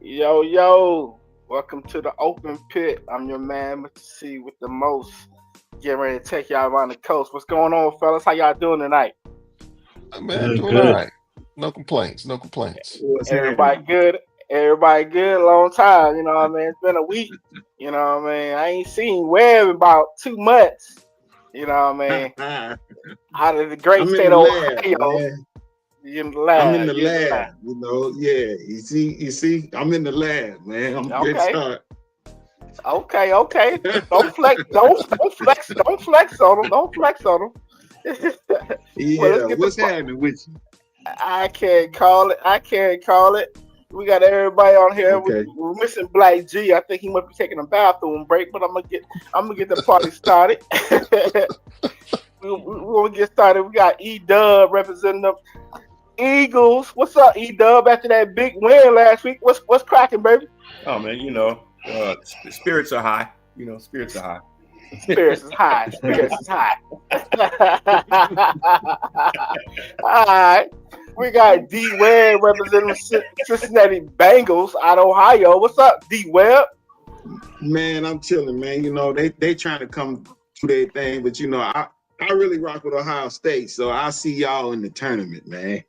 Yo, yo, welcome to the open pit. I'm your man, Mr. C, with the most. Getting ready to take y'all around the coast. What's going on, fellas? How y'all doing tonight? Man, Good, doing all good. right. No complaints. No complaints. What's happening? Everybody good? Everybody good? Long time, you know what I mean? It's been a week, you know what I mean? I ain't seen Webb in about 2 months, you know what I mean? I'm Out of the great in state the of lab, Ohio, man. you in the I'm in lab, the you in the lab, lab. Yeah, you see, I'm in the lab, man. I'm getting Okay, started. okay. Don't flex on them. Don't flex on them. Well, let's Yeah, get the what's happening with you? I can't call it. I can't call it. We got everybody on here. Okay. We're missing Black G. I think he might be taking a bathroom break, but I'm gonna get the party started. We're gonna get started. We got E Dub representing the Eagles. What's up, E Dub? After that big win last week, what's cracking, baby? Oh man, spirits are high. Spirits are high. Spirits is high. Spirits is high. All right. We got D Webb representing Cincinnati Bengals out of Ohio. What's up, D Webb? Man, I'm chilling, man. They trying to come to their thing, but I really rock with Ohio State, so I'll see y'all in the tournament, man.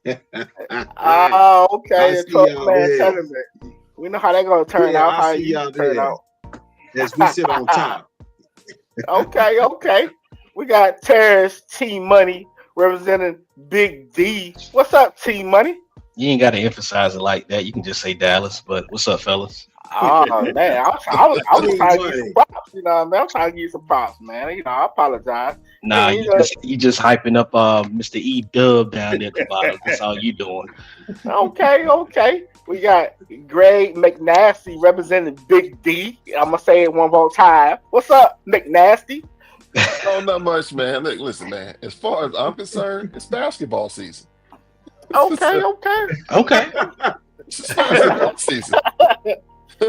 Oh, okay. I The see 12 y'all man there. tournament. We know how they're gonna turn Yeah, out, I how it see used y'all to turn there out. as we sit on top. Okay. We got Terrence T Money representing Big D. What's up, T Money? You ain't got to emphasize it like that. You can just say Dallas. But what's up, fellas? Oh man, I was Team trying to give you some Money. props, you know what I mean? I'm trying to give you some props, man. I apologize. Nah, Yeah, you just hyping up Mr. E Dub down there at the bottom. That's all you doing. okay. We got Greg McNasty representing Big D. I'm gonna say it one more time. What's up, McNasty? No, not much, man. Look, listen, man. As far as I'm concerned, it's basketball season. Okay. Okay. It's basketball season.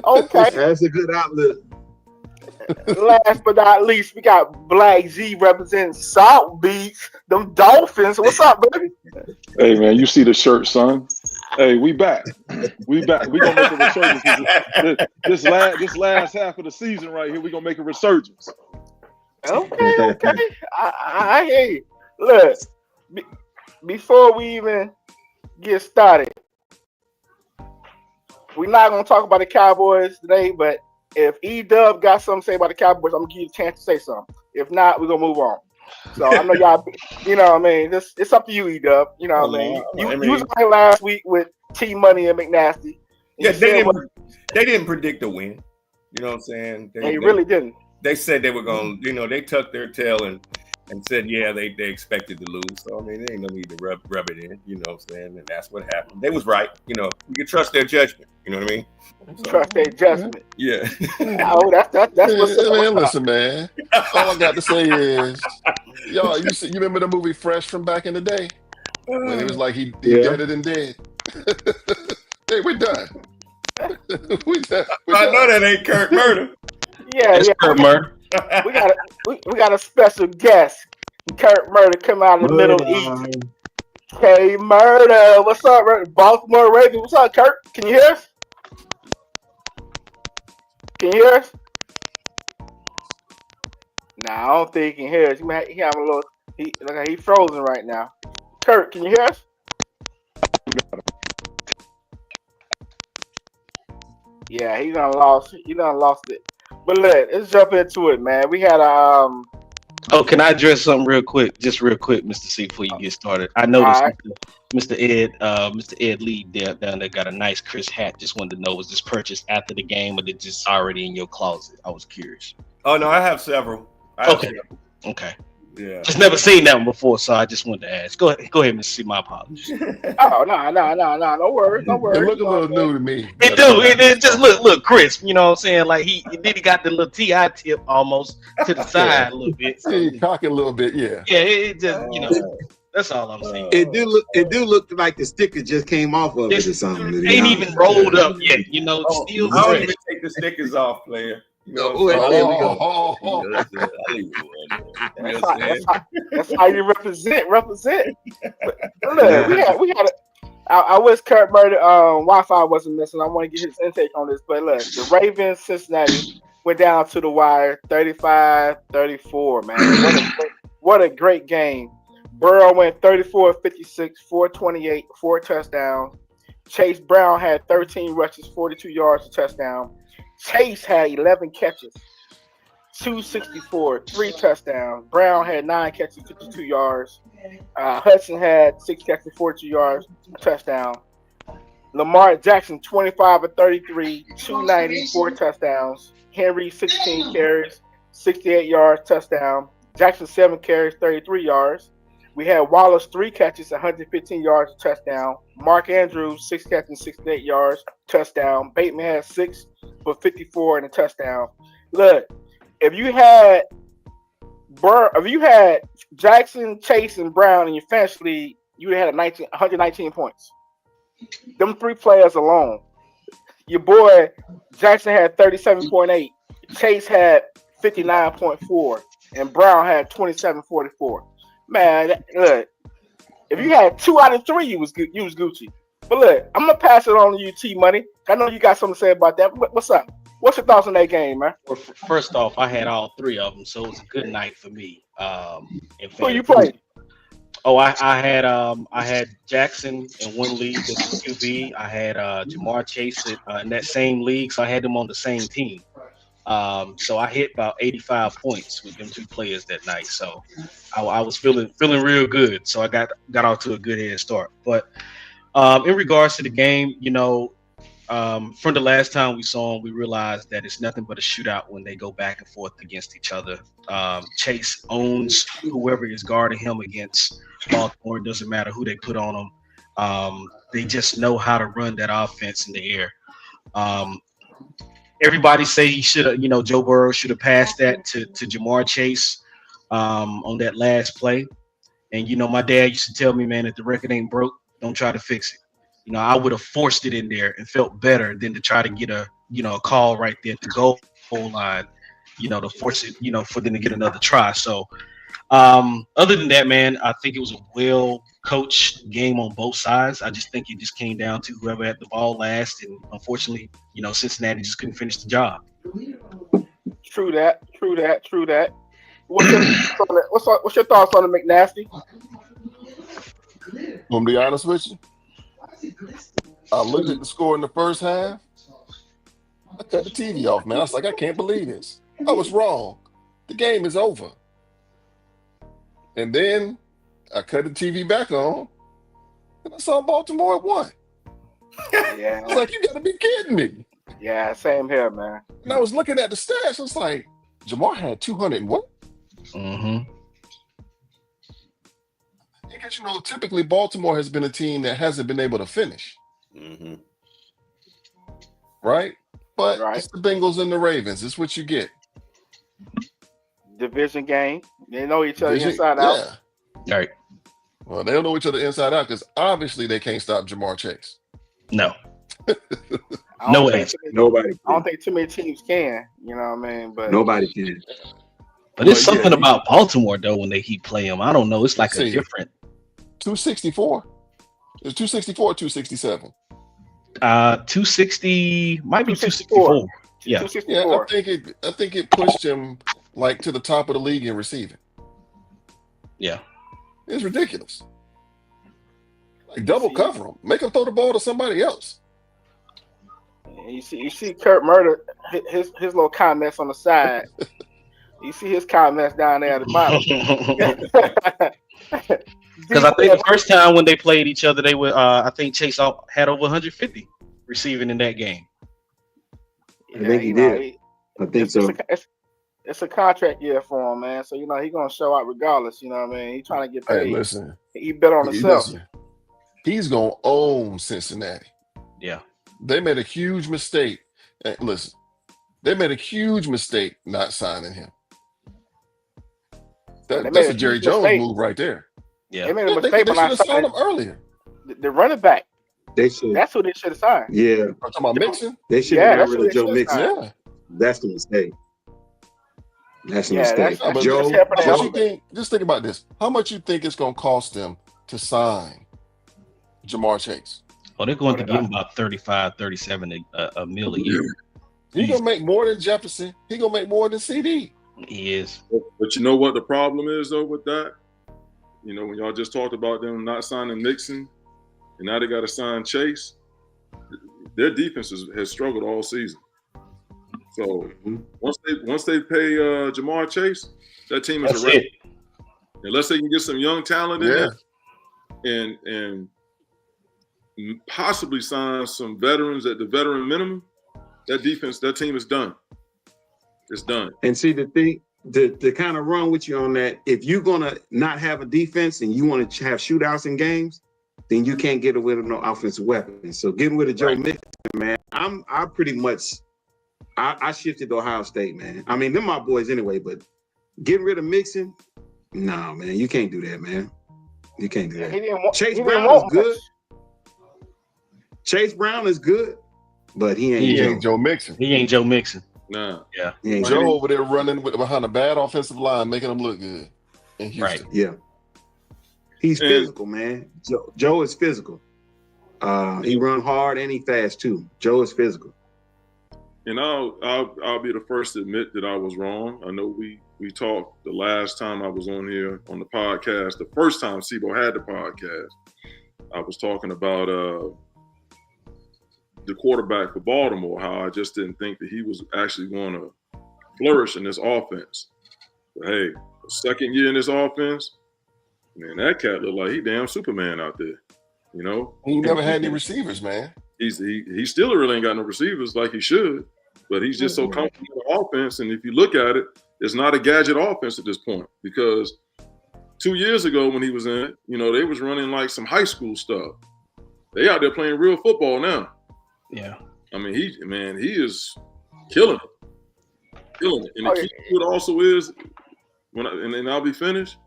Okay. That's a good outlook. Last but not least, we got Black Z representing South Beach, them Dolphins. What's up, baby? Hey man, you see the shirt, son. Hey, we back. We back. We gonna make a resurgence. This last half of the season right here, we gonna make a resurgence. Okay. I hear you. Look, be, before we even get started, we're not gonna talk about the Cowboys today, but if E Dub got something to say about the Cowboys, I'm gonna give you a chance to say something. If not, we're gonna move on. So I know y'all, you know what I mean. It's up to you, E Dub. You know what I mean. You was on here last week with T Money and McNasty. Yeah, You said what- they didn't predict a win. You know what I'm saying? and you really didn't. They said they were going to, they tucked their tail and said, yeah, they expected to lose. So, I mean, there ain't no need to rub it in, you know what I'm saying? And that's what happened. They was right. You can trust their judgment. You know what I mean? So, Trust their judgment. yeah. Oh, that's what's up. Man, listen, man. All I got to say is, y'all, you remember the movie Fresh from back in the day? When it was like he Yeah. dead and dead. Hey, we're done. we done. I know that ain't Kurt Murder. Yeah. Kurt Murray. We got a special guest. Kurt Murder come out of the Middle East. K Murder, what's up, Baltimore Ravens? What's up, Kurt? Can you hear us? Can you hear us? Nah, I don't think he can hear us. He having a little. He's frozen right now. Kurt, can you hear us? Yeah, he done lost it. But let's jump into it, man. We had Oh, can I address something real quick? Just real quick, Mr. C, before you get started. I noticed All right. Mr. Ed Lee down there got a nice Chris hat. Just wanted to know, was this purchased after the game or did it just already in your closet? I was curious. Oh, no, I have several. Okay. Yeah. Just never seen that one before, so I just wanted to ask. Go ahead, Mr. C. My apologies. Oh no, no worries. It looked a little new to me. It just look crisp, you know what I'm saying? Like he got the little TI tip almost to the side a little bit. So, See, cock it a little bit, yeah. yeah, it just that's all I'm saying. It do look like the sticker just came off of it or something. It ain't even rolled up yet, still I don't fresh. even take the stickers off, player. You know Oh, what I'm there we go. saying? That's how you represent. But look, we had I wish Kurt Murray Wi-Fi wasn't missing. I want to get his intake on this. But look, the Ravens, Cincinnati went down to the wire, 35-34, man. What a great game. Burrow went 34-56, 428, 4 touchdowns. Chase Brown had 13 rushes, 42 yards, a touchdown. Chase had 11 catches, 264, 3 touchdowns. Brown had 9 catches, 52 yards. Hudson had 6 catches, 42 yards, a touchdown. Lamar Jackson, 25-33, 290, 4 touchdowns. Henry, 16 carries, 68 yards, touchdown. Jackson, 7 carries, 33 yards. We had Wallace, 3 catches, 115 yards, touchdown. Mark Andrews, 6 catches, 68 yards, touchdown. Bateman had 6 for 54 and a touchdown. Look, if you had Jackson, Chase, and Brown in your fantasy league, you would have had 119 points. Them 3 players alone. Your boy Jackson had 37.8. Chase had 59.4, and Brown had 27.44. Man, look, if you had 2 out of 3, you was Gucci. But look, I'm gonna pass it on to you, T Money. I know you got something to say about that. What's up? What's your thoughts on that game, man? Well, first off, I had all 3 of them, so it was a good night for me. Who you played? Oh, I had Jackson in one league as a QB. I had Jamar Chase in that same league, so I had them on the same team. So I hit about 85 points with them 2 players that night. So I was feeling real good. So I got off to a good head start. But in regards to the game, from the last time we saw them, we realized that it's nothing but a shootout when they go back and forth against each other. Chase owns whoever is guarding him against Baltimore. It doesn't matter who they put on him. They just know how to run that offense in the air. Everybody say he should have, Joe Burrow should have passed that to Jamar Chase on that last play. And, my dad used to tell me, man, if the record ain't broke, don't try to fix it. I would have forced it in there and felt better than to try to get a call right there at the goal line, to force it, for them to get another try. So other than that, man, I think it was a well-coached game on both sides. I just think it just came down to whoever had the ball last. And unfortunately, Cincinnati just couldn't finish the job. True that. What's your thoughts on the McNasty? I'm gonna be honest with you. I looked at the score in the first half. I cut the TV off, man. I was like, I can't believe this. I was wrong. The game is over. And then I cut the TV back on, and I saw Baltimore at 1. Yeah. I was like, you gotta be kidding me. Yeah, same here, man. And I was looking at the stats. I was like, Jamar had 200 and what? Mm-hmm. Because, typically Baltimore has been a team that hasn't been able to finish. Mm-hmm. Right? But Right. It's the Bengals and the Ravens. It's what you get. Division game. They know each other inside out. Yeah. Right. Well, they don't know each other inside out because obviously they can't stop Jamar Chase. No. No way. Nobody. I don't think too many teams can. You know what I mean? But Nobody can. But it's something about Baltimore, though, when they keep playing them. I don't know. It's like a different. 264. It's 264 or 267. 260 might be 264. Yeah. 264. I think it pushed him like to the top of the league in receiving. Yeah. It's ridiculous. Like double cover him. Make him throw the ball to somebody else. You see Kurt Murder, his little comments on the side. You see his comments down there at the bottom. Because I think the first time when they played each other, they were. I think Chase had over 150 receiving in that game. I think he did. I think so. It's a contract year for him, man. So he's gonna show out regardless. You know what I mean? He's trying to get paid. Hey, listen. He bet on himself. He's gonna own Cincinnati. Yeah. They made a huge mistake. Hey, listen, they made a huge mistake not signing him. That's a Jerry Jones move right there. Yeah. They made a mistake they should have signed him earlier. The running back. They should. That's who they should have signed. Yeah. I'm talking about Mixon. They should have got rid of Joe Mixon. Yeah. That's the mistake. That's the mistake. Joe, just think about this. How much you think it's going to cost them to sign Jamar Chase. Oh, they're going to give him about 35, 37 a mil a year. He gonna make more than Jefferson. He gonna make more than CD. He is. But you know what the problem is though with that? You know, when y'all just talked about them not signing Mixon, and now they got to sign Chase. Their defense has struggled all season. So once they pay Jamar Chase, that team is a wrap. Unless they can get some young talent in there and possibly sign some veterans at the veteran minimum, that team is done. It's done. And see the thing, to kind of run with you on that, if you're gonna not have a defense and you want to have shootouts in games, then you can't get away with no offensive weapons. So getting rid of Joe Mixon, man, I pretty much I shifted to Ohio State, man. I mean, they're my boys anyway, but getting rid of Mixon, no, man, you can't do that, man. You can't do that. Chase Brown is good. Chase Brown is good, but he ain't Joe Mixon. He ain't Joe Mixon. Nah. Yeah. Joe over there running behind a bad offensive line, making them look good in Houston. Right. Yeah. He's physical, man. Joe is physical. He run hard and he fast too. Joe is physical. And I'll be the first to admit that I was wrong. I know we talked the last time I was on here on the podcast. The first time SIBO had the podcast, I was talking about the quarterback for Baltimore, how I just didn't think that he was actually going to flourish in this offense. But hey, the second year in this offense, man, that cat looked like he damn Superman out there. You know, he never had any receivers, man. He still really ain't got no receivers like he should, but he's just so comfortable in the offense. And if you look at it, it's not a gadget offense at this point, because 2 years ago when he was in it, you know, they was running like some high school stuff. They out there playing real football now. Yeah. I mean, he is killing it. And the key to it also is, and I'll be finished,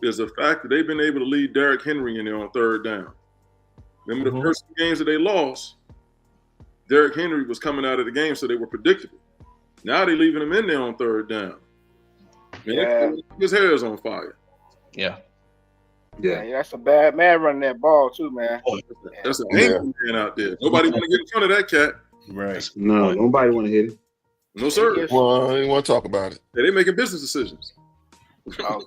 is the fact that they've been able to lead Derrick Henry in there on third down. Remember the first games that they lost, Derrick Henry was coming out of the game, so they were predictable. Now they're leaving him in there on third down. Man, his hair is on fire. Yeah. Yeah, that's a bad man running that ball too, man. That's an angry man out there. Nobody want to get in front of that cat. Right. No, nobody want to hit it. No, sir. Well, I didn't want to talk about it. Yeah, they making business decisions.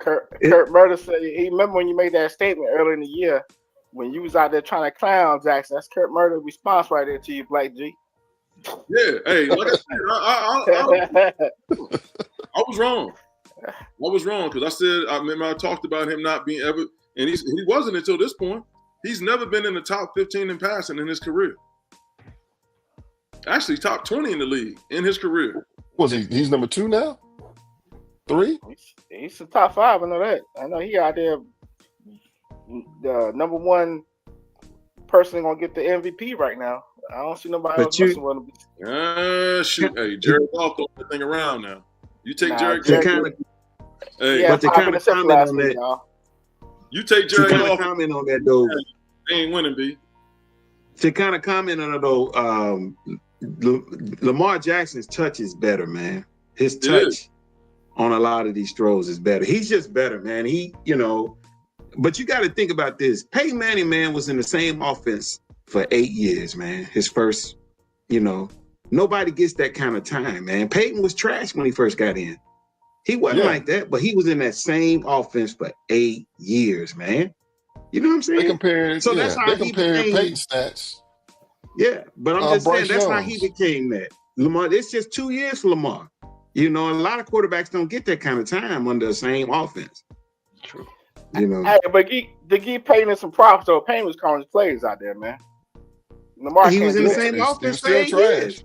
Kurt Murder said he remember when you made that statement earlier in the year when you was out there trying to clown Jackson. That's Kurt Murder's response right there to you, Black G. Yeah, hey, like I said, I was wrong. I was wrong because I said I remember I talked about him not being ever, and he wasn't until this point. He's never been in the top 15 in passing in his career. Actually, top 20 in the league in his career. Was he? He's number 2 now. 3? He's the top 5. I know that. I know he out there. The number 1 person gonna get the MVP right now. I don't see nobody else messing with him. Shoot, hey, Jared Goff throwing that thing around now. You take Jared Goff. Hey, but to kind of comment on that, y'all. You take Jared Goff. Comment on that though. They ain't winning, B. To kind of comment on it though, Lamar Jackson's touch is better, man. His touch on a lot of these throws is better. He's just better, man. But you got to think about this. Peyton Manning, man, was in the same offense for 8 years, man. His first, nobody gets that kind of time, man. Peyton was trash when he first got in. He wasn't like that, but he was in that same offense for 8 years, man. You know what I'm saying? They compared Peyton stats. Yeah, but I'm just saying that's how he became that. Lamar, it's just 2 years for Lamar. A lot of quarterbacks don't get that kind of time under the same offense. True. Hey, but to give Payton some props though, Payton was calling his plays out there, man. Lamar he was in the same offense for 8 years.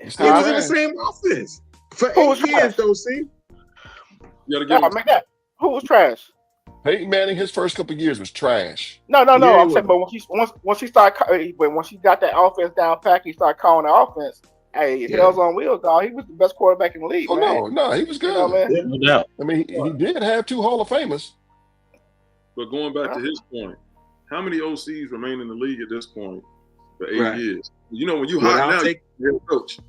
He was in the same offense for 8 years, though. See, you gotta get who was trash? Peyton Manning, his first couple of years was trash. No. I'm saying, but once he got that offense down pat, he started calling the offense. Hey, Hell's on wheels, dog. He was the best quarterback in the league. Oh man. no, he was good. No doubt. I mean, he did have 2 Hall of Famers. But going back to his point, how many OCs remain in the league at this point for 8 years? When you hot now, you're a coach.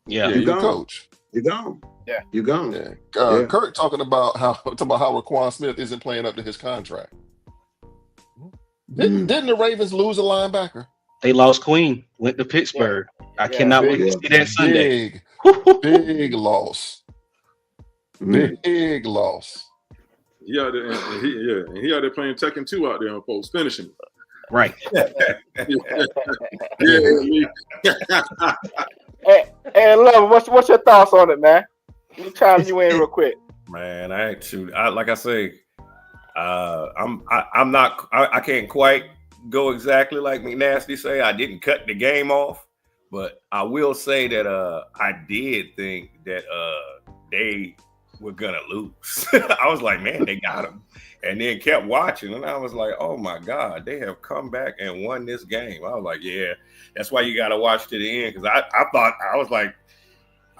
Yeah, you're a coach. You're gone. Yeah, you're gone. Yeah. Kurt talking about how Raquan Smith isn't playing up to his contract. Didn't the Ravens lose a linebacker? They lost Queen, went to Pittsburgh. I cannot wait to see that Sunday. Big loss. Big loss. He out there, and he out there playing Tekken 2 out there on folks, finishing it. Right. Hey, Love, what's your thoughts on it, man? Let me chime you in real quick. Man, like I say, I can't quite go exactly like McNasty say. I didn't cut the game off, but I will say that I did think that they were gonna lose. I was like, man, they got him, and then kept watching, and I was like, oh my God, they have come back and won this game. I was like, yeah, that's why you got to watch to the end, because I was like,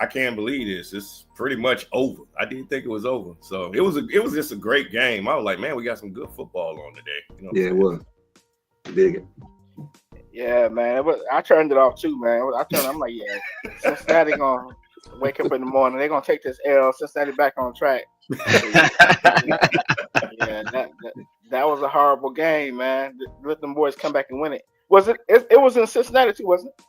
I can't believe this. It's pretty much over. I didn't think it was over. So it was just a great game. I was like, man, we got some good football on today. You know it was. Big. Yeah, man. I turned it off too, man. I'm like, yeah, Cincinnati gonna wake up in the morning. They're gonna take this L. Cincinnati back on track. Yeah, that was a horrible game, man. Let them boys come back and win it. Was it? It was in Cincinnati too, wasn't it?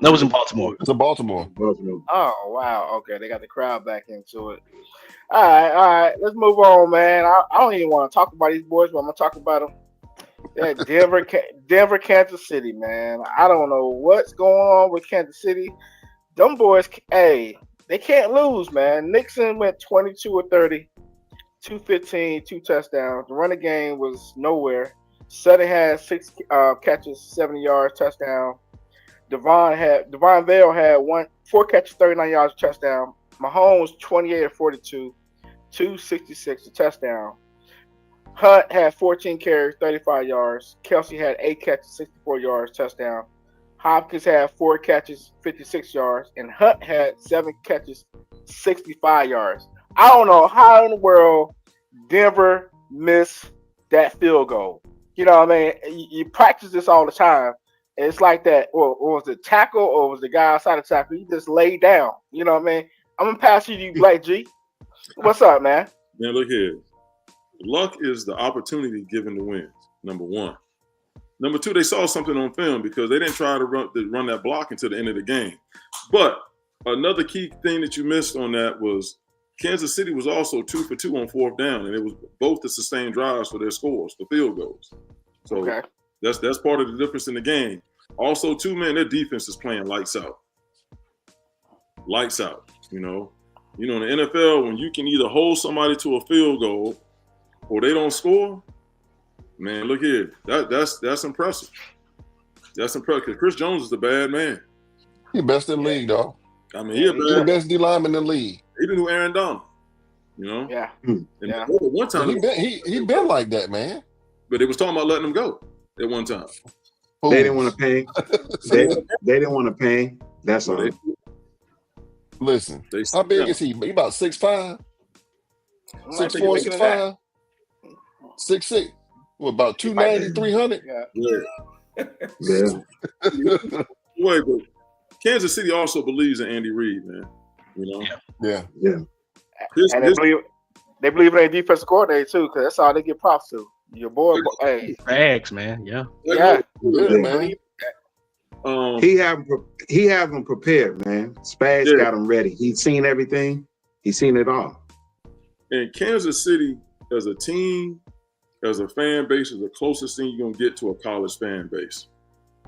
No, it was in Baltimore. It's in Baltimore. Oh, wow. Okay, they got the crowd back into it. All right. Let's move on, man. I don't even want to talk about these boys, but I'm going to talk about them. Denver, Kansas City, man. I don't know what's going on with Kansas City. Them boys, hey, they can't lose, man. Nixon went 22 of 30, 215, 2 touchdowns. The running game was nowhere. Sutton had 6 catches, 70 yards, touchdown. Devon Vale had 4 catches, 39 yards, touchdown. Mahomes 28 of 42, 266, a touchdown. Hunt had 14 carries, 35 yards. Kelsey had 8 catches, 64 yards, touchdown. Hopkins had 4 catches, 56 yards, and Hunt had 7 catches, 65 yards. I don't know how in the world Denver missed that field goal. You know what I mean? You practice this all the time. It's like that, or was it tackle, or was the guy outside the tackle? He just laid down. You know what I mean? I'm gonna pass you to Black G. What's up, man? Man, look here. Luck is the opportunity given to win. Number one. Number two, they saw something on film because they didn't try to run that block until the end of the game. But another key thing that you missed on that was Kansas City was also 2 for 2 on 4th down, and it was both the sustained drives for their scores, the field goals. So that's part of the difference in the game. Also, too, man, their defense is playing lights out. Lights out, you know. In the NFL, when you can either hold somebody to a field goal or they don't score, man, look here. That's impressive. That's impressive because Chris Jones is the bad man. He's best in the league, though. I mean, he's the best D lineman in the league. Even who Aaron Donald, you know? Yeah. And one time he been like that, man. But they was talking about letting him go at one time. They didn't want to pay. They didn't want to pay. That's all. Listen, how big is he? He about 6'5", 6'4", 6'5", 6'6". What, about 290, 300? Yeah. Wait, but Kansas City also believes in Andy Reid, man. You know? Yeah. They believe in their defensive coordinator too, because that's all they get props to. Your boy, hey, bags, man. Yeah, man. He have them prepared, man. Spags got them ready. He's seen everything. He's seen it all. And Kansas City, as a team, as a fan base, is the closest thing you're gonna get to a college fan base.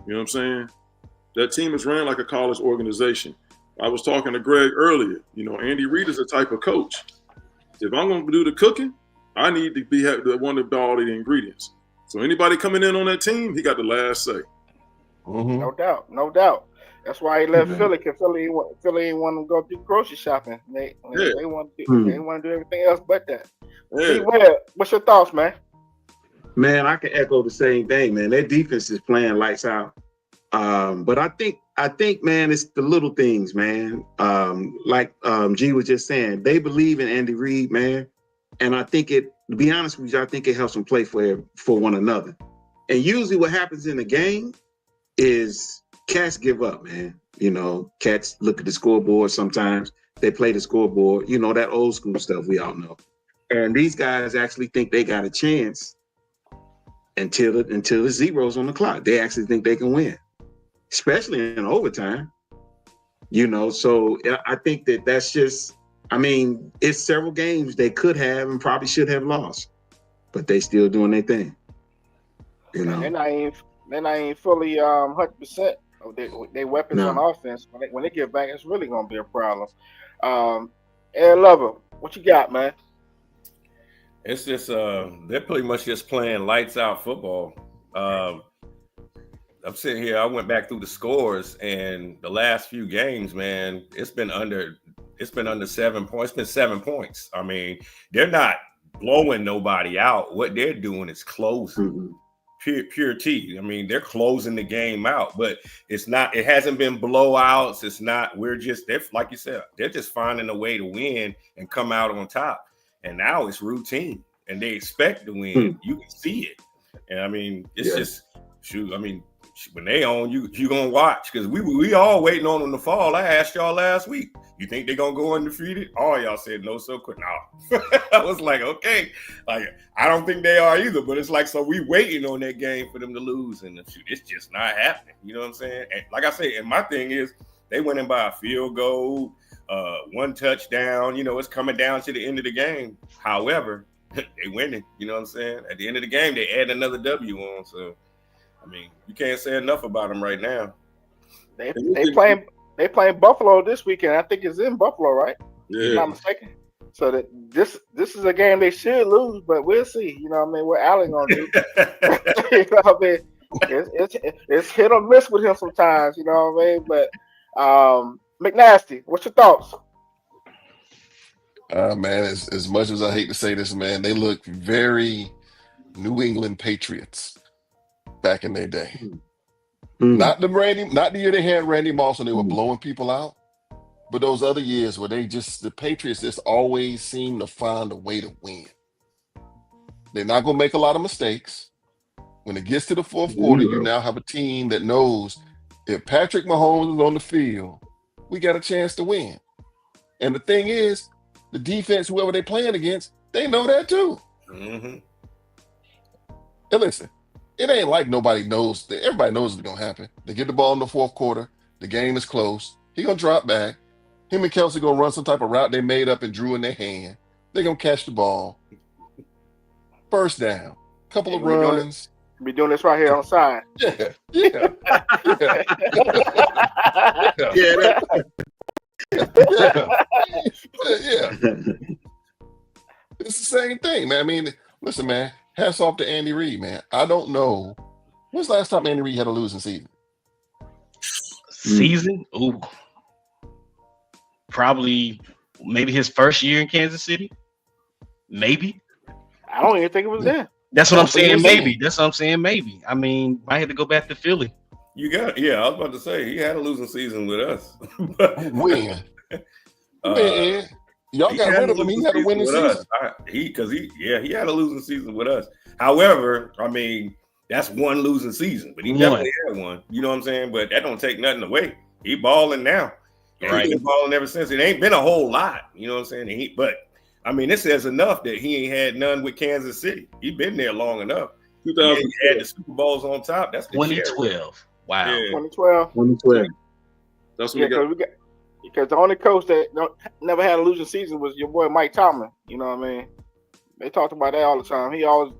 You know what I'm saying? That team is ran like a college organization. I was talking to Greg earlier. Andy Reid is the type of coach. If I'm gonna do the cooking, I need to be the one to buy all the ingredients. So anybody coming in on that team, he got the last say. Mm-hmm. No doubt. That's why he left Philly, because Philly ain't want to go do grocery shopping. They want to do everything else but that. Yeah. What's your thoughts, man? Man, I can echo the same thing, man. Their defense is playing lights out. But I think, man, it's the little things, man. Like G was just saying, they believe in Andy Reid, man. And I think to be honest with you, I think it helps them play for one another. And usually what happens in the game is cats give up, man. Cats look at the scoreboard sometimes. They play the scoreboard, that old school stuff we all know. And these guys actually think they got a chance until the zeros on the clock. They actually think they can win, especially in overtime. So I think that's just. I mean, it's several games they could have and probably should have lost, but they still doing their thing. And they're not even fully 100% of their weapons on offense. When they get back, it's really gonna be a problem. Ed Lover, what you got, man? It's just they're pretty much just playing lights out football. I'm sitting here. I went back through the scores, and the last few games, man, it's been under 7 points. It's been 7 points. I mean, they're not blowing nobody out. What they're doing is closing. Pure T. I mean, they're closing the game out, but it's not. It hasn't been blowouts. It's not. They're like you said. They're just finding a way to win and come out on top. And now it's routine, and they expect to win. You can see it, and I mean, it's just shoot. I mean, when they on you gonna watch because we all waiting on them to fall. I asked y'all last week. You think they're gonna go undefeated? All y'all said no, so quick. No. I was like, okay, like I don't think they are either. But it's like, so we waiting on that game for them to lose, and shoot, it's just not happening. You know what I'm saying? And like I said, and my thing is, they went in by a field goal, one touchdown. It's coming down to the end of the game. However, they winning. You know what I'm saying? At the end of the game, they add another W on. So, I mean, you can't say enough about them right now. They playing Buffalo this weekend. I think it's in Buffalo, right? Yeah. If I'm not mistaken. So that this is a game they should lose, but we'll see. You know what I mean? What Allen gonna do? You know what I mean? It's hit or miss with him sometimes. You know what I mean? But McNasty, what's your thoughts? Man, as much as I hate to say this, man, they look very New England Patriots back in their day. Not the year they had Randy Moss and they were blowing people out, but those other years where the Patriots just always seem to find a way to win. They're not gonna make a lot of mistakes. When it gets to the fourth quarter, you now have a team that knows if Patrick Mahomes is on the field, we got a chance to win. And the thing is, the defense, whoever they're playing against, they know that too. And listen, it ain't like nobody knows. Everybody knows it's going to happen. They get the ball in the fourth quarter. The game is close. He going to drop back. Him and Kelsey going to run some type of route they made up and drew in their hand. They're going to catch the ball. First down. Couple of runs. Be doing this right here on the side. Yeah. It's the same thing, man. I mean, listen, man. Hats off to Andy Reid, man. I don't know. When's the last time Andy Reid had a losing season? Ooh. Probably maybe his first year in Kansas City. Maybe. I don't even think it was there. That's what I'm saying, maybe. That's what I'm saying, maybe. I mean, I had to go back to Philly. I was about to say, he had a losing season with us. When? Y'all got rid of him. He had a winning season. He had a losing season with us. However, I mean, that's one losing season, but he definitely had one. You know what I'm saying? But that don't take nothing away. He balling now. Right. He's been balling ever since. It ain't been a whole lot. You know what I'm saying? But I mean, this says enough that he ain't had none with Kansas City. He been there long enough. He had the Super Bowls on top. That's the 2012. Cherry. Wow. Yeah. 2012. That's what we got. Because the only coach that never had a losing season was your boy Mike Tomlin. You know what I mean? They talked about that all the time. He always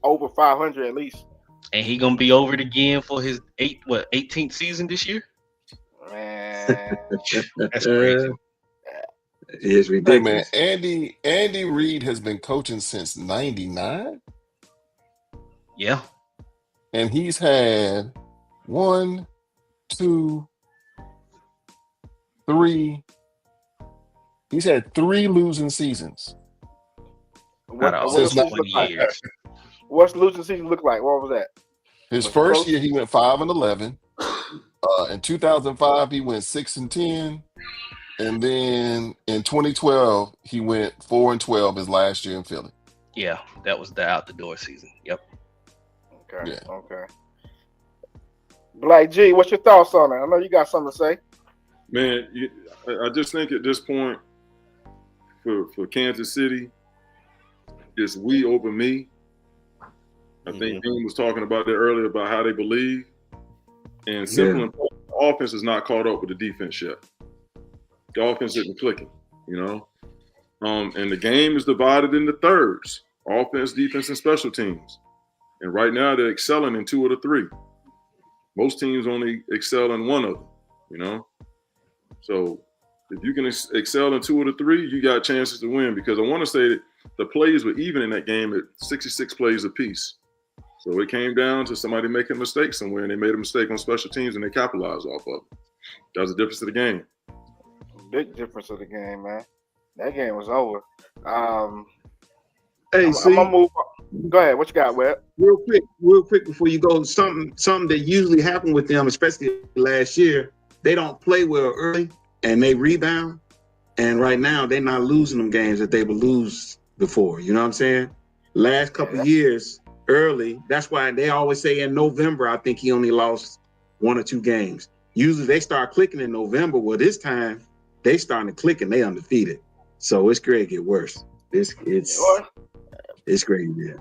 over 500 at least. And he gonna be over it again for his 18th season this year. Man, that's crazy. It's ridiculous. Hey, man, Andy Reid has been coaching since '99. Yeah, and he's had 1, 2, 3. He's had 3 losing seasons. What's losing season look like? What was that? His first year, he went 5-11. In 2005, he went 6-10, and then in 2012, he went 4-12 his last year in Philly. Yeah, that was the out the door season. Yep. Okay. Yeah. Okay. Black G, what's your thoughts on it? I know you got something to say. Man, I just think at this point, for Kansas City, it's we over me. I think Dean was talking about that earlier about how they believe. And simple and the offense is not caught up with the defense yet. The offense isn't clicking, you know. And the game is divided into thirds: offense, defense, and special teams. And right now they're excelling in 2 of the 3. Most teams only excel in 1 of them, you know. So if you can excel in 2 of the 3, you got chances to win. Because I want to say that the plays were even in that game at 66 plays apiece. So it came down to somebody making a mistake somewhere, and they made a mistake on special teams, and they capitalized off of it. That was the difference of the game. Big difference of the game, man. That game was over. Hey, I'm gonna move on. Go ahead. What you got, Webb? Real quick before you go, something that usually happened with them, especially last year, they don't play well early and they rebound. And right now they're not losing them games that they would lose before. You know what I'm saying? Last couple of years early, that's why they always say in November, I think he only lost 1 or 2 games. Usually they start clicking in November. Well, this time they starting to click and they undefeated. So it's great to get worse. It's great, yeah.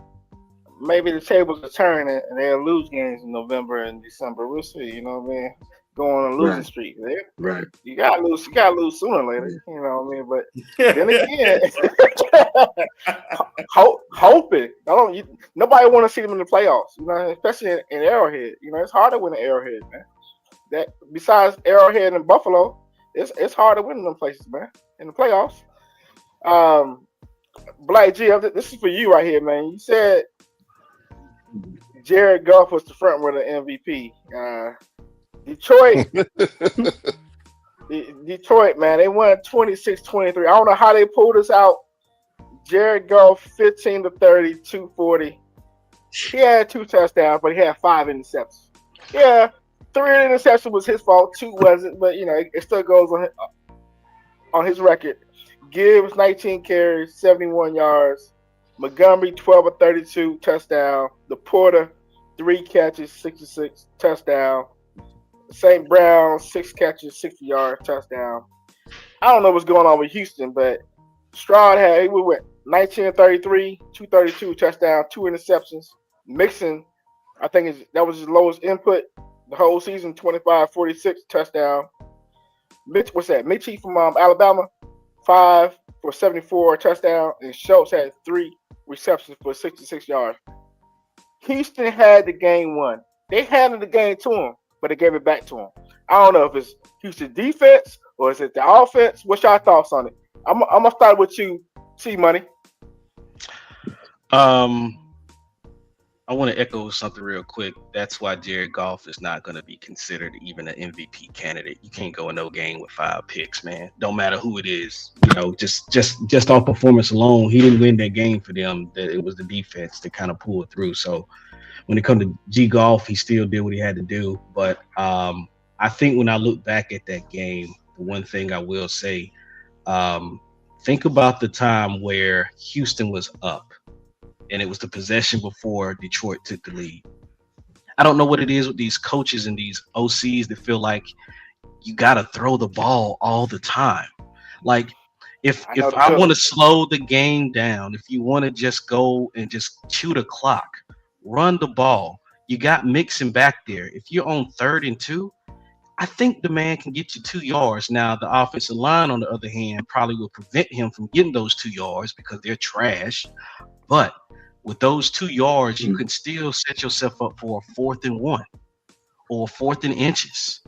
Maybe the tables are turning and they'll lose games in November and December. We'll see. You know what I mean? Go on a losing streak. Right. You gotta lose sooner or later. You know what I mean? But then again, hoping. Nobody want to see them in the playoffs. You know, especially in Arrowhead. You know, it's hard to win an Arrowhead, man. That besides Arrowhead and Buffalo, it's hard to win in them places, man. In the playoffs. Black G, this is for you right here, man. You said Jared Goff was the front runner MVP. Detroit, man, they won 26-23. I don't know how they pulled us out. Jared Goff, 15 to 30, 240. He had 2 touchdowns, but he had 5 interceptions. Yeah, 3 interceptions was his fault, 2 wasn't, but you know, it still goes on his record. Gibbs, 19 carries, 71 yards. Montgomery, 12 of 32, touchdown. LaPorta, 3 catches, 66, touchdown. St. Brown, 6 catches, 60 yards, touchdown. I don't know what's going on with Houston, but Stroud he went 19 of 33, 232, touchdown, 2 interceptions. Mixon, I think that was his lowest input the whole season, 25-46, touchdown. Mitchie from Alabama, 5 for 74, touchdown, and Schultz had 3 receptions for 66 yards. Houston had the game won. They handed the game to him, but they gave it back to him. I don't know if it's Houston defense or is it the offense. What's your thoughts on it? I'm gonna start with you, C-Money. I want to echo something real quick. That's why Jared Goff is not going to be considered even an MVP candidate. You can't go in no game with 5 picks, man. Don't matter who it is. You know, just off performance alone, he didn't win that game for them. That it was the defense that kind of pulled through. So when it comes to G Goff, he still did what he had to do. But I think when I look back at that game, the one thing I will say, think about the time where Houston was up. And it was the possession before Detroit took the lead. I don't know what it is with these coaches and these OCs that feel like you got to throw the ball all the time. Like if I want to slow the game down, if you want to just go and just chew the clock, run the ball. You got Mixon back there. If you're on 3rd and 2, I think the man can get you 2 yards. Now, the offensive line, on the other hand, probably will prevent him from getting those 2 yards because they're trash. But with those 2 yards, you can still set yourself up for a 4th and 1 or 4th and inches.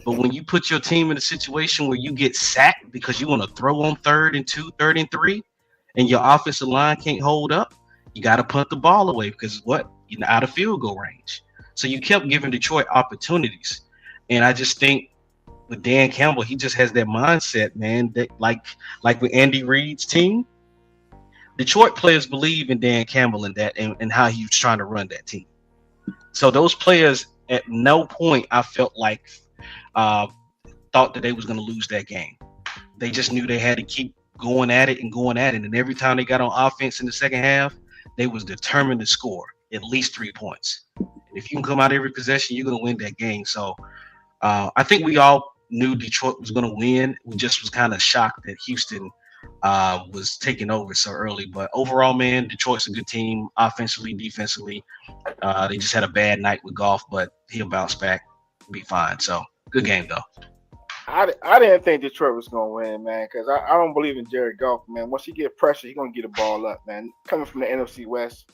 But when you put your team in a situation where you get sacked because you want to throw on 3rd and 2, 3rd and 3, and your offensive line can't hold up, you got to punt the ball away because you're out of field goal range. So you kept giving Detroit opportunities. And I just think with Dan Campbell, he just has that mindset, man, that like with Andy Reid's team, Detroit players believe in Dan Campbell and that and how he was trying to run that team. So those players at no point I felt like thought that they was going to lose that game. They just knew they had to keep going at it. And every time they got on offense in the second half, they was determined to score at least 3 points. And if you can come out every possession, you're going to win that game. So I think we all knew Detroit was going to win. We just was kind of shocked that Houston was taking over so early. But overall, man, Detroit's a good team, offensively, defensively. They just had a bad night with Goff, but he'll bounce back, be fine. So good game though. I didn't think Detroit was gonna win, man, because I don't believe in Jared Goff, man. Once he get pressure, he's gonna get the ball up, man. Coming from the NFC West,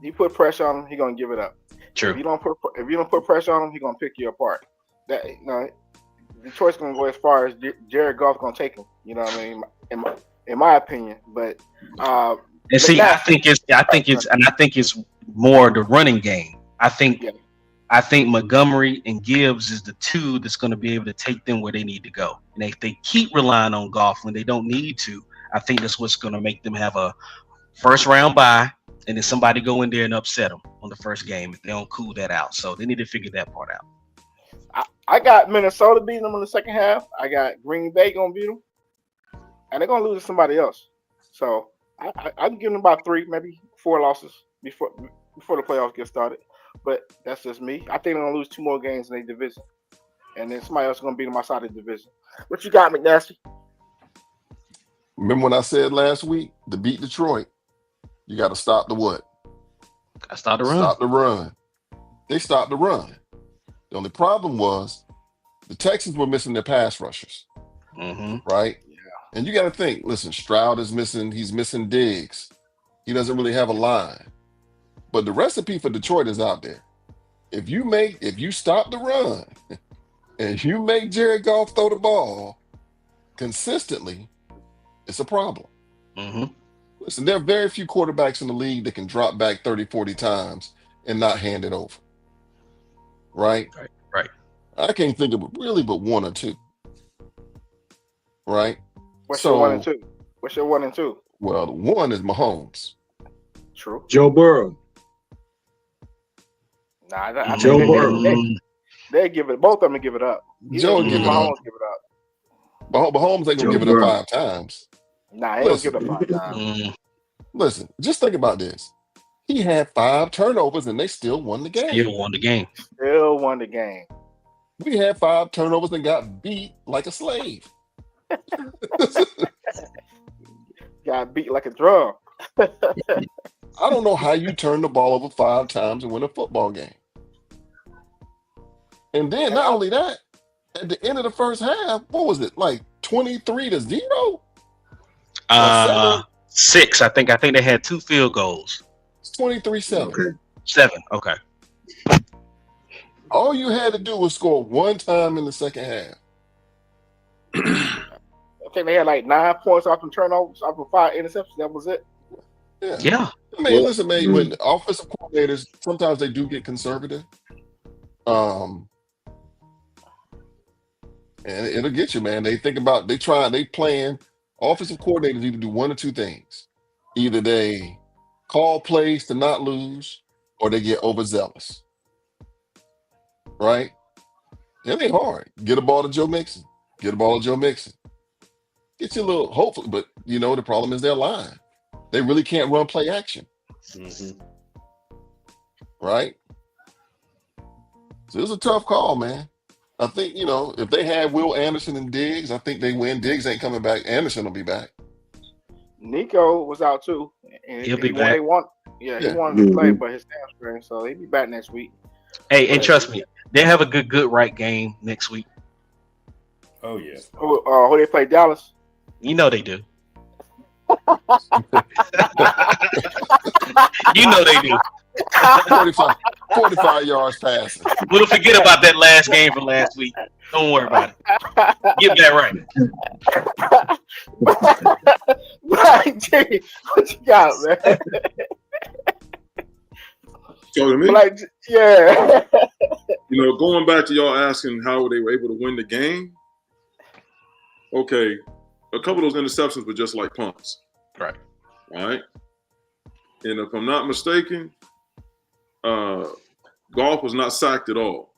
you put pressure on him, he's gonna give it up. True. If you don't put pressure on him, he's gonna pick you apart. That Detroit's gonna go as far as Jared Goff's gonna take him. You know what I mean? In my opinion, but and see, I think it's more the running game. I think Montgomery and Gibbs is the two that's going to be able to take them where they need to go. And if they keep relying on Goff when they don't need to, I think that's what's going to make them have a first round bye, and then somebody go in there and upset them on the first game if they don't cool that out. So they need to figure that part out. I got Minnesota beating them in the second half. I got Green Bay going to beat them. And they're going to lose to somebody else. So I'm giving them about 3, maybe 4 losses before the playoffs get started. But that's just me. I think they're going to lose 2 more games in their division. And then somebody else is going to beat them outside the division. What you got, McNasty? Remember when I said last week, to beat Detroit, you got to stop the what? Stop the run. Stop the run. They stopped the run. The only problem was the Texans were missing their pass rushers. Mm-hmm. Right? Yeah. And you got to think, listen, Stroud is missing. He's missing Diggs. He doesn't really have a line. But the recipe for Detroit is out there. If you stop the run and you make Jared Goff throw the ball consistently, it's a problem. Mm-hmm. Listen, there are very few quarterbacks in the league that can drop back 30, 40 times and not hand it over. Right? Right. I can't think of really but 1 or 2. Right? What's your 1 and 2? What's your 1 and 2? Well, 1 is Mahomes. True. Joe Burrow. Nah, Joe Burrow. They give it. Both of them give it up. Joe give it up. Give it up. Mahomes ain't gonna give it up 5 times. Nah, he don't give it up 5 times. Listen, just think about this. He had 5 turnovers and they still won the game. Still won the game. We had 5 turnovers and got beat like a slave. Got beat like a drum. I don't know how you turn the ball over 5 times and win a football game. And then not only that, at the end of the first half, what was it, like 23-0? 6. I think they had 2 field goals. It's 23-7. Okay. 7. Okay. All you had to do was score 1 time in the second half. I think they had like 9 points off from turnovers, off from 5 interceptions. That was it. Yeah. I mean, listen, man, when offensive coordinators, sometimes they do get conservative. And it'll get you, man. They plan. Offensive coordinators either do 1 or 2 things. Either they call plays to not lose, or they get overzealous. Right? It ain't hard. Get a ball to Joe Mixon. Get you a little, hopefully, but the problem is their line. They really can't run play action. Mm-hmm. Right? So it was a tough call, man. I think, if they had Will Anderson and Diggs, I think they win. Diggs ain't coming back. Anderson will be back. Nico was out too. And He'll be back. He wanted to play, but his hamstring, so he'll be back next week. Hey, and trust me, they have a good right game next week. Oh, yeah. Who they play? Dallas? You know they do. You know they do. 45 yards passing. We'll forget about that last game from last week. Don't worry about it. Get that right. Jimmy, what you got, man? So to me, yeah. Going back to y'all asking how they were able to win the game. Okay, a couple of those interceptions were just like punts. Right. All right. And if I'm not mistaken, Goff was not sacked at all.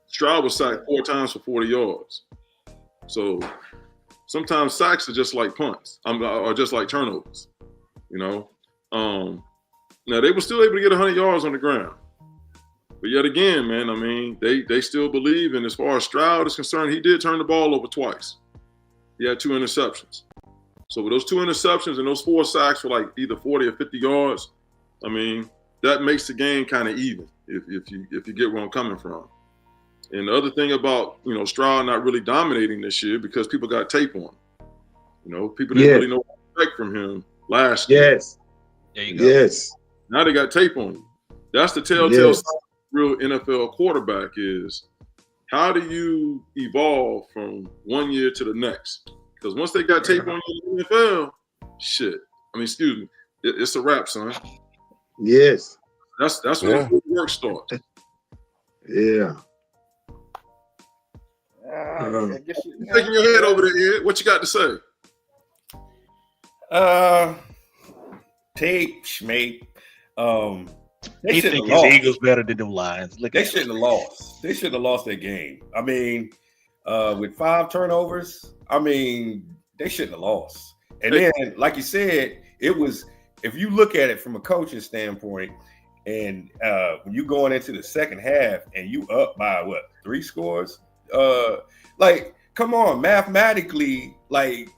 Stroud was sacked 4 times for 40 yards. So sometimes sacks are just like punts, or just like turnovers. Now they were still able to get 100 yards on the ground. But yet again, man, I mean, they still believe, and as far as Stroud is concerned, he did turn the ball over twice. He had 2 interceptions. So with those 2 interceptions and those 4 sacks for like either 40 or 50 yards, I mean, that makes the game kind of even if you get where I'm coming from. And the other thing about, Stroud not really dominating this year because people got tape on him. People didn't really know what to expect from him last year. Yes. There you go. Yes. Now they got tape on him. That's the telltale sign of a real NFL quarterback is how do you evolve from one year to the next? Because once they got tape on you in the NFL, shit. I mean, excuse me, it's a wrap, son. Yes. That's when the work starts. Yeah. I guess You're taking your head over there, Ed. What you got to say? Tape, schmate. He think his Eagles better than them Lions. They shouldn't have lost. They shouldn't have lost that game. I mean, with 5 turnovers, I mean, they shouldn't have lost. And then, like you said, it was, if you look at it from a coaching standpoint, and when you going into the second half and you up by 3 scores, like, come on, mathematically, like,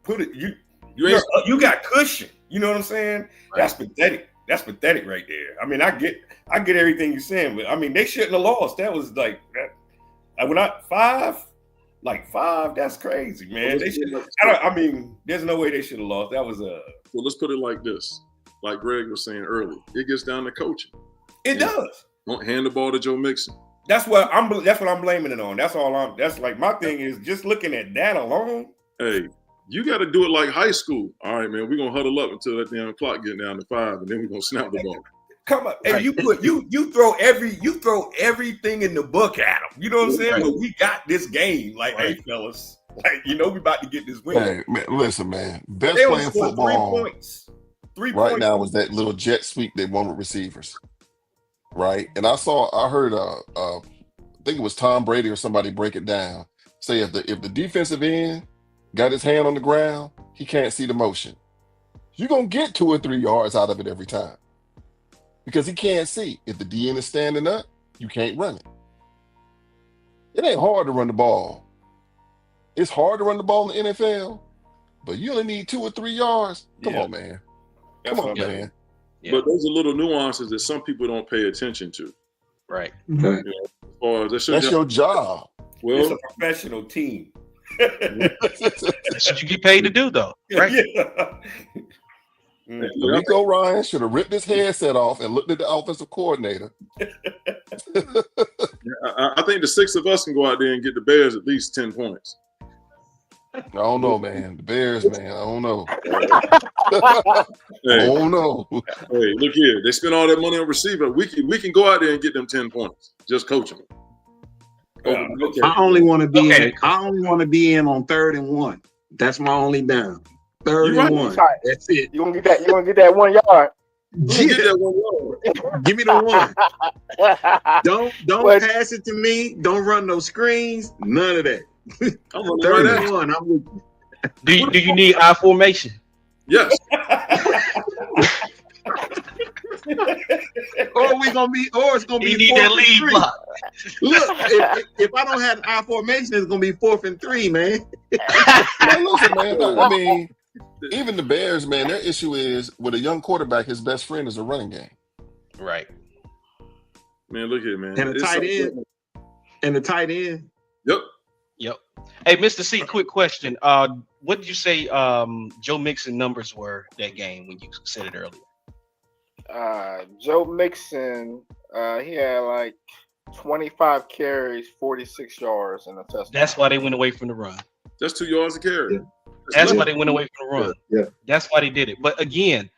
put it, you got cushion. You know what I'm saying? Right. That's pathetic. That's pathetic right there. I mean, I get everything you're saying, but I mean, they shouldn't have lost. That was like that. When I 5, that's crazy, man. They should. I mean, there's no way they should have lost. That was Well, let's put it like this. Like Greg was saying earlier, it gets down to coaching. It does. Don't hand the ball to Joe Mixon. That's what I'm blaming it on. That's all that's like my thing is just looking at that alone. Hey, you got to do it like high school. All right, man, we're going to huddle up until that damn clock get down to 5, and then we're going to snap the ball. Come on. Hey, you throw everything in the book at them. You know what I'm saying? Right. But we got this game. Like, hey, fellas, like, we about to get this win. Hey, man, listen, man. Best playing football 3 points. 3 right points. now was that little jet sweep they won with receivers. Right? And I heard I think it was Tom Brady or somebody break it down. Say if the defensive end got his hand on the ground, he can't see the motion. You're going to get 2 or 3 yards out of it every time because he can't see. If the DN is standing up, you can't run it. It ain't hard to run the ball. It's hard to run the ball in the NFL, but you only need 2 or 3 yards. Come on, man. Come on, man. Yeah. But those are little nuances that some people don't pay attention to. Right. That's your job. Well, it's a professional team. That's what you get paid to do, though. Right? Rico Ryan should have ripped his headset off and looked at the offensive coordinator. I think the 6 of us can go out there and get the Bears at least 10 points. I don't know, man. The Bears, man. I don't know. I don't know. Hey, look here. They spend all that money on receiver. We can go out there and get them 10 points. Just coach them. Okay. I only want to be in. I only want to be in on 3rd and 1. That's my only down. 3rd and 1. That's it. You gonna get that 1 yard? Get that 1 yard. Give me the 1. Don't pass it to me. Don't run no screens. None of that. I'm on 3rd and 1. I'm with you. Do you need I formation? Yes. Or it's gonna be. You need that lead block. Look, if I don't have an I formation, it's gonna be 4th and 3, man. Listen, man. I mean, even the Bears, man, their issue is with a young quarterback, his best friend is a running game. Right. Man, look here, man. And the tight end. Yep. Hey, Mr. C, quick question. What did you say Joe Mixon numbers were that game when you said it earlier? Joe Mixon, he had like 25 carries, 46 yards, and a touchdown. That's why they went away from the run. That's 2 yards a carry. Yeah. That's why they went away from the run. Yeah. That's why they did it. But again,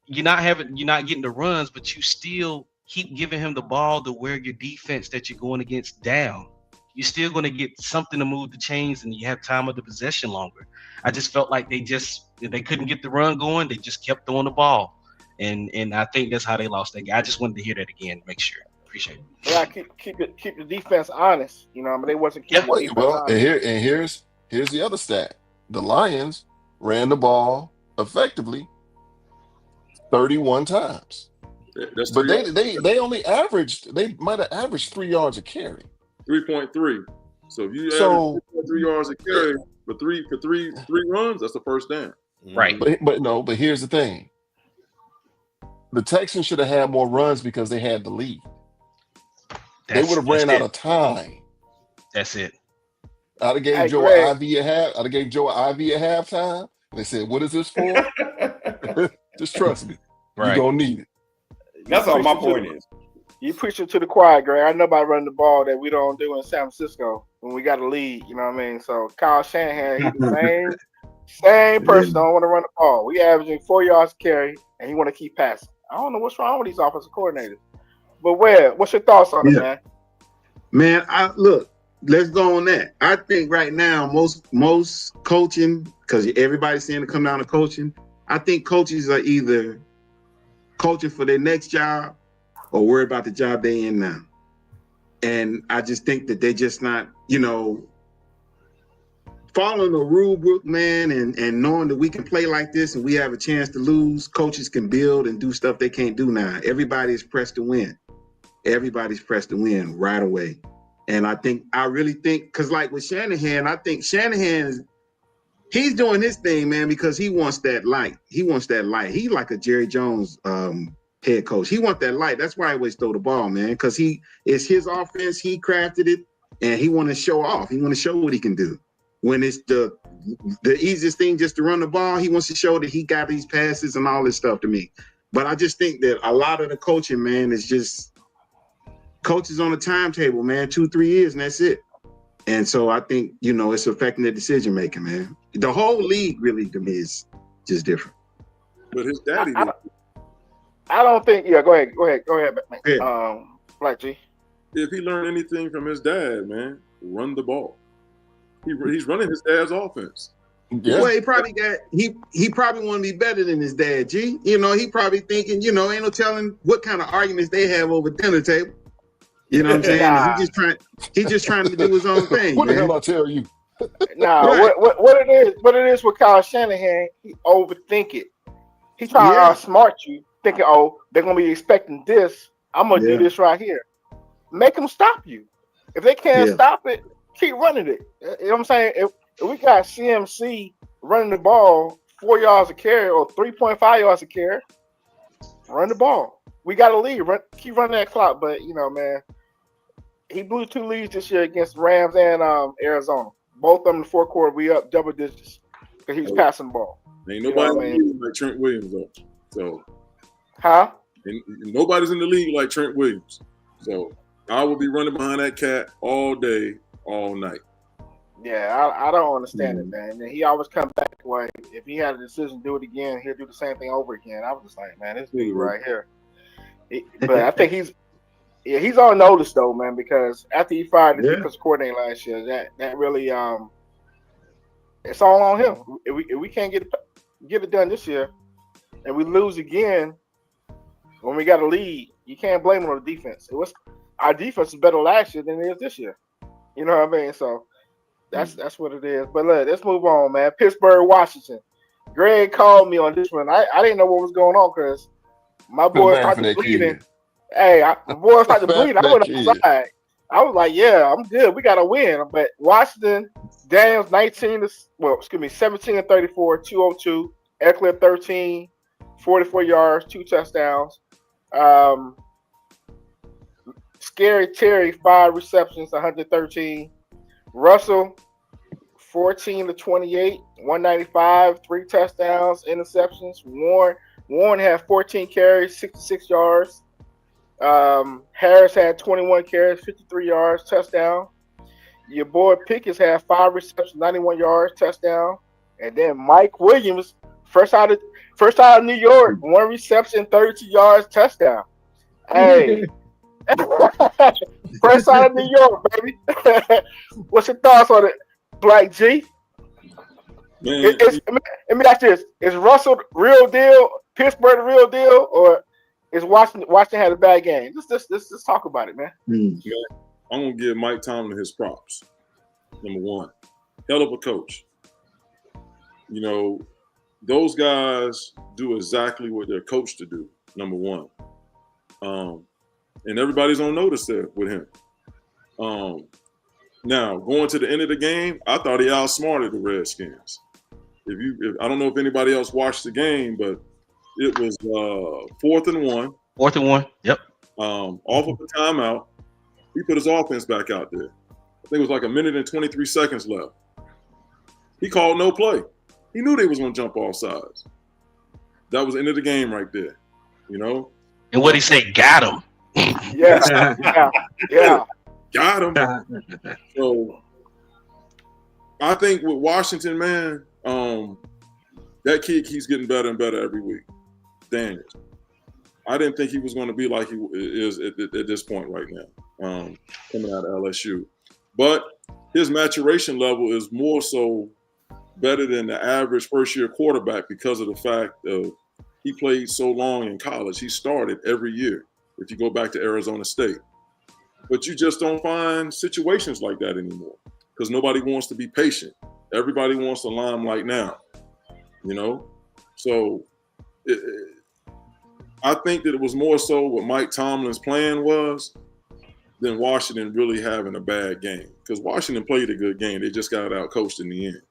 you're not getting the runs, but you still keep giving him the ball to wear your defense that you're going against down. You're still going to get something to move the chains, and you have time of the possession longer. I just felt like they couldn't get the run going. They just kept throwing the ball, and I think that's how they lost that game. I just wanted to hear that again to make sure. Appreciate it. Yeah, keep the defense honest. You know, I mean, they wasn't keeping the defense honest. And here's the other stat: the Lions ran the ball effectively 31 times. But they only averaged. They might have averaged 3 yards a carry. 3.3. So if you average 3 yards a carry, for three runs, that's the first down. Right. But here's the thing. The Texans should have had more runs because they had the lead. They would have ran out of time. That's it. I'd have gave Joe an IV at half. I'd have gave Joe an IV at halftime. And they said, "What is this for?" Just trust me. You're gonna need it. That's all my point is. You preach it to the choir, Greg. I know about running the ball that we don't do in San Francisco when we got a lead. You know what I mean? So Kyle Shanahan, he's the same person. Don't want to run the ball. We averaging 4 yards carry, and he want to keep passing. I don't know what's wrong with these offensive coordinators. But what's your thoughts on it, man? Man, let's go on that. I think right now most coaching, because everybody's saying to come down to coaching, I think coaches are either coaching for their next job or worry about the job they in now. And I just think that they're just not, following the rule book, man, and knowing that we can play like this and we have a chance to lose. Coaches can build and do stuff they can't do now. Everybody is pressed to win. Everybody's pressed to win right away. And I really think, because like with Shanahan, I think Shanahan, he's doing his thing, man, because he wants that light. He wants that light. He's like a Jerry Jones head coach. He wants that light. That's why he always throw the ball, man, because it's his offense. He crafted it, and he want to show off. He want to show what he can do. When it's the easiest thing just to run the ball, he wants to show that he got these passes and all this stuff to me. But I just think that a lot of the coaching, man, is just coaches on a timetable, man, 2-3 years, and that's it. And so I think, it's affecting the decision making, man. The whole league really, to me, is just different. But his daddy, I don't think. Yeah, go ahead, man. Black G. If he learned anything from his dad, man, run the ball. He's running his dad's offense. Yeah. Well, he probably want to be better than his dad, G. He probably thinking, ain't no telling what kind of arguments they have over dinner table. You know what I'm saying? Nah. He's just trying to do his own thing. What man. the hell I tell you? Nah, Right. what it is with Kyle Shanahan, he overthink it. He trying to outsmart you, thinking, they're gonna be expecting this. I'm gonna do this right here. Make them stop you. If they can't stop it, keep running it. You know what I'm saying? If we got CMC running the ball 4 yards a carry or 3.5 yards a carry, run the ball. We got a lead. Keep running that clock. But man, he blew 2 leads this year against Rams and Arizona. Both of them in the fourth quarter, we up double digits because he was passing the ball. Ain't nobody in the league like Trent Williams, though. So, and nobody's in the league like Trent Williams. So, I will be running behind that cat all day, all night. Yeah, I don't understand it, man. And he always comes back way. If he had a decision to do it again, he'll do the same thing over again. I was just like, man, this dude right here. But I think he's on notice though, man, because after he fired the defensive coordinator last year, that really it's all on him. If we can't get it done this year, and we lose again when we got a lead, you can't blame it on the defense. Our defense is better last year than it is this year. You know what I mean? So that's what it is. But let's move on, man. Pittsburgh, Washington. Greg called me on this one. I didn't know what was going on because my boy started bleeding. Hey, my boy started bleeding. I went outside. I was like, yeah, I'm good. We got to win. But Washington, Daniels 17 and 34, 202. Eckler 13, 44 yards, 2 touchdowns. Scary Terry, 5 receptions, 113. Russell, 14 to 28, 195, 3 touchdowns, interceptions. Warren had 14 carries, 66 yards. Harris had 21 carries, 53 yards, touchdown. Your boy Pickens had 5 receptions, 91 yards, touchdown. And then Mike Williams, first out of New York, 1 reception, 32 yards, touchdown. Hey. First out of New York, baby. What's your thoughts on it, Black G? Man, let me ask this: is Russell the real deal? Pittsburgh the real deal, or is Washington had a bad game? Let's talk about it, man. I'm gonna give Mike Tomlin his props. Number one, hell of a coach. Those guys do exactly what they're coached to do. Number one. And everybody's on notice there with him. Now, going to the end of the game, I thought he outsmarted the Redskins. If I don't know if anybody else watched the game, but it was 4th and 1. 4th and 1. Yep. Off of a timeout, he put his offense back out there. I think it was like 1 minute and 23 seconds left. He called no play. He knew they was going to jump off sides. That was the end of the game right there, you know? And what he say, got him. Yeah. Yeah. Got him. So I think with Washington, man, that kid keeps getting better and better every week. Daniels. I didn't think he was going to be like he is at this point right now, coming out of LSU. But his maturation level is more so better than the average first-year quarterback because of the fact of he played so long in college. He started every year, if you go back to Arizona State. But you just don't find situations like that anymore because nobody wants to be patient. Everybody wants the limelight now, you know? So I think that it was more so what Mike Tomlin's plan was than Washington really having a bad game. Because Washington played a good game. They just got out-coached in the end.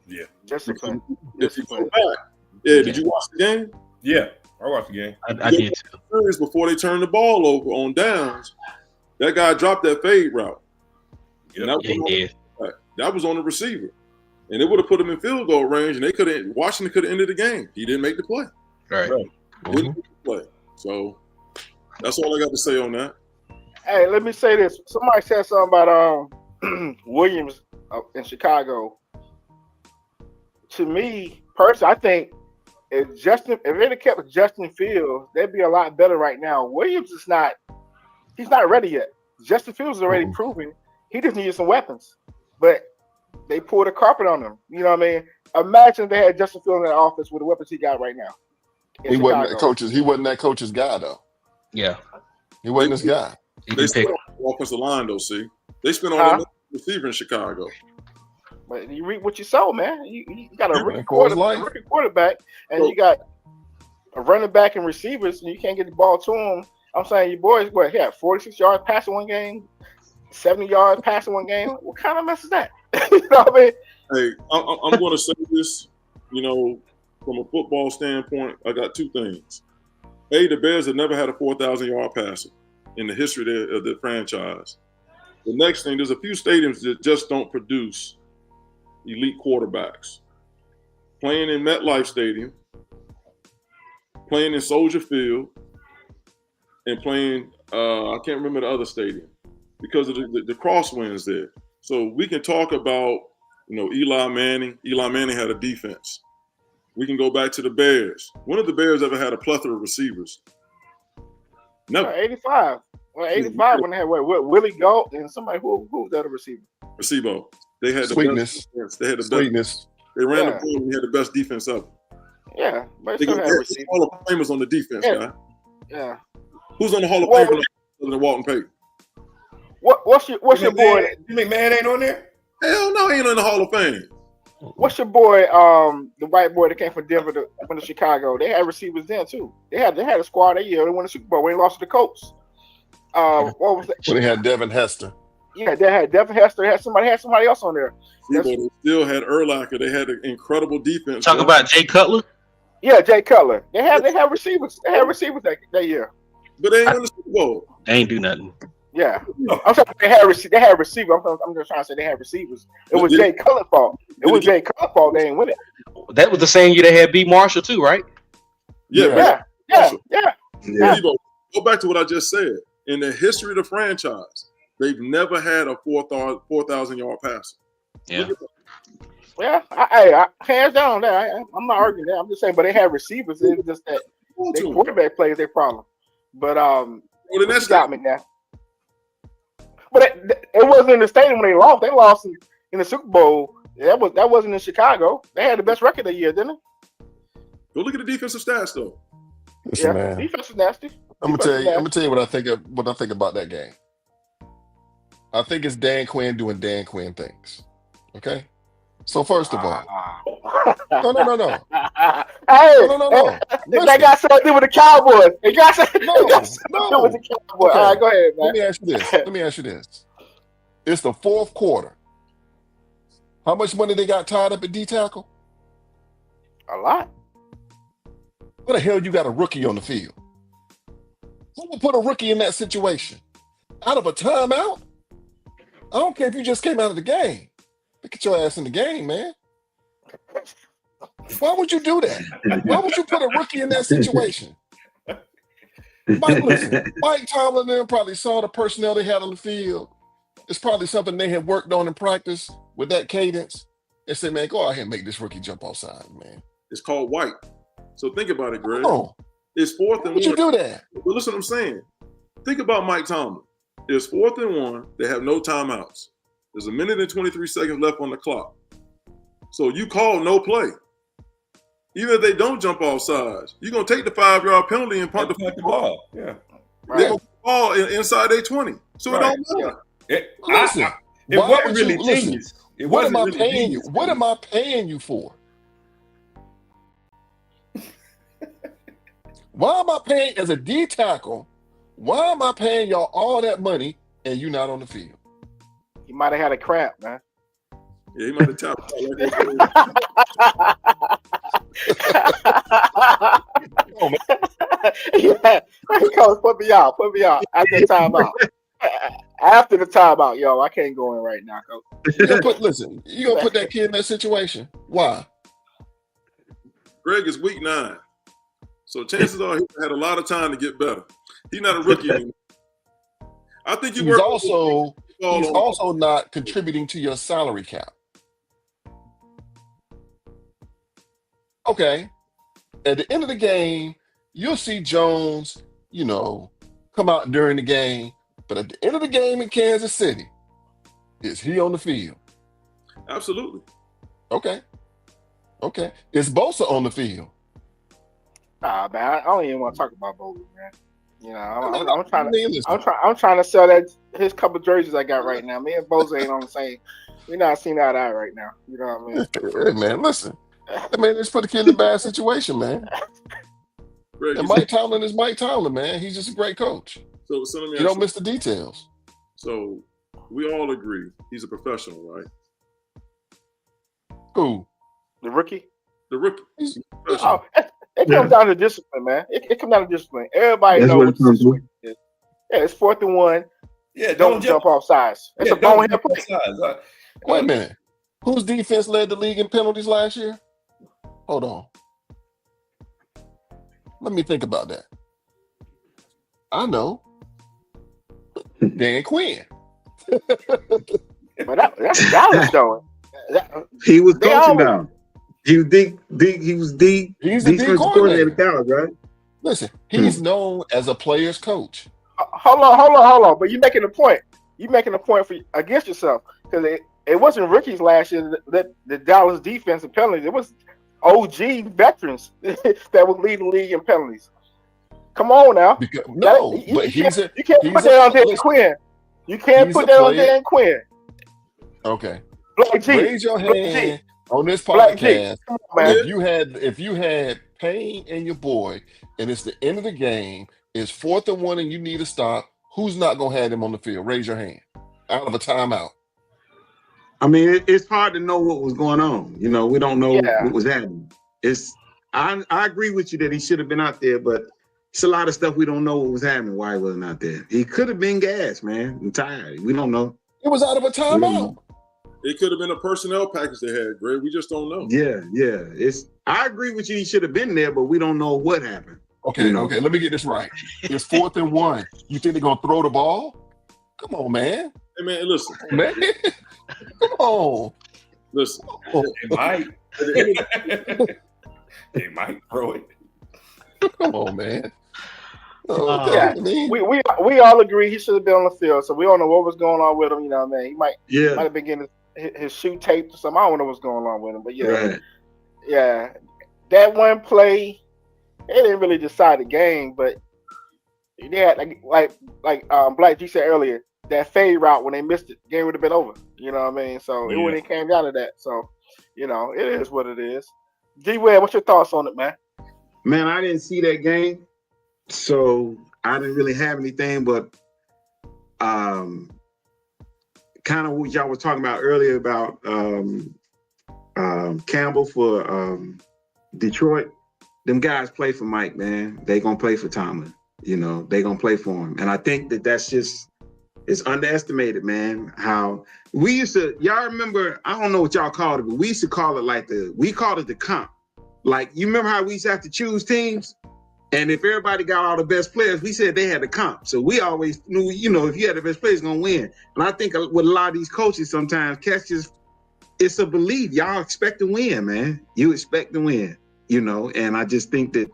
Yeah. Discipline. If you go back, did you watch the game? Yeah, I watched the game. I did too. Before they turned the ball over on downs, that guy dropped that fade route. Yep. That was on the receiver. And it would have put him in field goal range, and Washington could have ended the game. He didn't make the play. Right. Didn't make the play. So that's all I got to say on that. Hey, let me say this. Somebody said something about Williams in Chicago. To me, personally, I think if they'd have kept Justin Fields, they'd be a lot better right now. Williams is not. He's not ready yet. Justin Fields is already proven. He just needed some weapons, but they pulled a carpet on him. You know what I mean? Imagine if they had Justin Fields in that offense with the weapons he got right now. He wasn't that coach's guy though. Yeah. He wasn't his guy. They spent on the offensive line though. See, they spent on the receiver in Chicago. But you reap what you sow, man. You got a rookie quarterback, and you got a running back and receivers, and you can't get the ball to them. I'm saying you boys, he had 46 yards passing one game, 70 yards passing one game. What kind of mess is that? You know what I mean? Hey, I'm going to say this, you know, from a football standpoint, I got two things. A, the Bears have never had a 4,000-yard passer in the history of the franchise. The next thing, there's a few stadiums that just don't produce elite quarterbacks. Playing in MetLife Stadium, playing in Soldier Field, and playing, I can't remember the other stadium because of the crosswinds there. So we can talk about, you know, Eli Manning. Eli Manning had a defense. We can go back to the Bears. When have the Bears ever had a plethora of receivers? Never. 85. Well, 85 when they had Willie Galt and somebody who was that a receiver? Receivo. They had the Sweetness. best defense. They had the Sweetness. best. They ran the ball and had the best defense ever. Yeah, but They still got had receivers. Hall of Famers on the defense, guy. Yeah. Who's on the Hall of Fame other than Walton Payton? What's your boy? You think McMahon ain't on there? Hell no, he ain't in the Hall of Fame. What's your boy? The white boy that came from Denver to Chicago. They had receivers then too. They had a squad that year. They won the Super Bowl when they lost to the Colts. What was that? When they had Devin Hester. Yeah, they had Devin Hester. They had somebody else on there. They still had Urlacher. They had an incredible defense. Talk about Jay Cutler. Yeah, Jay Cutler. They had receivers. They had receivers that year. But they ain't in the Super Bowl. They ain't do nothing. Yeah, I'm sorry. They had receivers. I'm just trying to say they had receivers. It was Jay Cutler's fault. It was Jay Cutler's fault. They ain't win it. That was the same year they had B. Marshall too, right? Yeah. Go back to what I just said. In the history of the franchise, they've never had a 4,000-yard passer. Yeah. Yeah, I hands down on that. I'm not arguing that. I'm just saying, but they had receivers. It's just that their quarterback play is their problem. But then that's got me now. But it wasn't in the stadium when they lost. They lost in the Super Bowl. That wasn't in Chicago. They had the best record that year, didn't they? Go look at the defensive stats, though. Listen, man. Defense is nasty. I'm gonna tell you what I think about that game. I think it's Dan Quinn doing Dan Quinn things. Okay. So first of all, no. Hey, No. That got something to do with the Cowboys. It got something to do No. with the Cowboys. Okay. All right, go ahead, man. Let me ask you this. It's the fourth quarter. How much money they got tied up at D tackle? A lot. What the hell you got a rookie on the field? Who would put a rookie in that situation? Out of a timeout? I don't care if you just came out of the game. Get your ass in the game, man. Why would you do that? Why would you put a rookie in that situation? Mike Tomlin and them probably saw the personnel they had on the field. It's probably something they had worked on in practice with that cadence. And said, man, go out here and make this rookie jump offside, man. It's called white. So think about it, Greg. Oh, It's 4th and 1. would you do that? But listen what I'm saying. Think about Mike Tomlin. It's 4th and 1. They have no timeouts. There's 1 minute and 23 seconds left on the clock. So you call no play. Even if they don't jump off sides, you're going to take the 5-yard penalty and punt the ball. Yeah. Right. They're going to ball inside their 20. So it don't matter. It Listen, wasn't really genius. What am I paying you? What am I paying you for? Why am I paying as a D tackle? Why am I paying y'all all that money and you not on the field? He might have had a cramp, man. Yeah, he might have tapped Oh, man. Yeah, Coach, put me out after the timeout. After the timeout, yo, I can't go in right now, Coach. You're gonna put that kid in that situation. Why? Greg is week 9. So chances are he had a lot of time to get better. He's not a rookie anymore. I think He's also not contributing to your salary cap. Okay. At the end of the game, you'll see Jones, come out during the game. But at the end of the game in Kansas City, is he on the field? Absolutely. Okay. Is Bosa on the field? Nah, man, I don't even want to talk about Bosa, man. I'm Listen. trying to sell his couple jerseys I got right now. Me and Bosa ain't on the same. We're not seeing eye to eye right now. You know what I mean? Hey, man, listen. Let's put the kid in a bad situation, man. Greg, And Mike Tomlin is Mike Tomlin, man. He's just a great coach. So let me You don't miss the details. So we all agree he's a professional, right? Who? The rookie? The rookie. He's Oh, it comes down to discipline, man. It comes down to discipline. Everybody That's knows what what it the comes to. situation is. Yeah, it's 4th and 1. Yeah, Don't jump off sides. It's a bonehead play. Wait a minute. Whose defense led the league in penalties last year? Hold on. Let me think about that. I know. Dan Quinn. But that's Dallas though. He was They coaching always- down. He was He's the D defensive coordinator coordinator. at Dallas, right? Listen, he's known as a player's coach. Hold on. But you're making a point. You're making a point against yourself because it wasn't rookies last year that the Dallas defense in penalties. It was OG veterans that would lead the league in penalties. Come on now. You can't put that on Dan Quinn. You can't put that on Dan Quinn. Okay. Black G. Raise your Black hand on this Black G. podcast. Come on, man. If you had Payne and your boy, and it's the end of the game, it's 4th and 1, and you need a stop, who's not gonna have him on the field? Raise your hand. Out of a timeout. I mean, it's hard to know what was going on. We don't know what was happening. I agree with you that he should have been out there, but it's a lot of stuff we don't know what was happening, why he wasn't out there. He could have been gassed, man, and tired. We don't know. It was out of a timeout. It could have been a personnel package they had, Greg. We just don't know. Yeah. I agree with you. He should have been there, but we don't know what happened. Okay. Let me get this right. It's 4th and 1. You think they're gonna throw the ball? Come on, man. Hey, man, listen. Man. Come on. Listen. They might throw it. Come on, man. Yeah. We all agree he should have been on the field, so we don't know what was going on with him. You know what I mean? He might have been getting his shoe taped or something. I don't know what's going on with him, but yeah, that one play, it didn't really decide the game, but yeah, like Black G said earlier, that fade route when they missed it, the game would have been over. You know what I mean? So it wouldn't have came down to that. So it is what it is. D-Web, what's your thoughts on it, man? Man, I didn't see that game, so I didn't really have anything but kind kind of what y'all was talking about earlier about Campbell for Detroit. Them guys play for Mike, man. They gonna play for Tomlin. You know, they gonna play for him. And I think that's just, it's underestimated, man. How we used to, y'all remember, I don't know what y'all called it, but we used to call it we called it the comp. Like, you remember how we used to have to choose teams? And if everybody got all the best players, we said they had the comp. So we always knew, you know, if you had the best players, gonna win. And I think with a lot of these coaches sometimes, it's a belief. Y'all expect to win, man. You expect to win, you know? And I just think that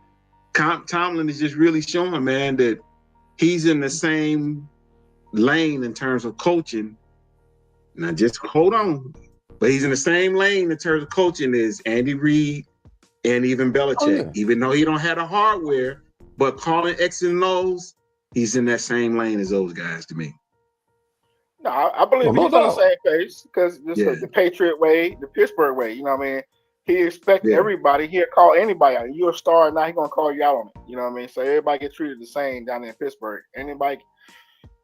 Tomlin is just really showing, man, that he's in the same lane in terms of coaching. Now just hold on. But he's in the same lane in terms of coaching as Andy Reid and even Belichick. Even though he don't have the hardware, but calling X and O's, he's in that same lane as those guys to me. No, I believe he's on the same page because this is the Patriot way, the Pittsburgh way. You know what I mean? He expects everybody. He'll call anybody out. You're a star, now he's gonna call you out on it. You know what I mean? So everybody get treated the same down there in Pittsburgh. Anybody,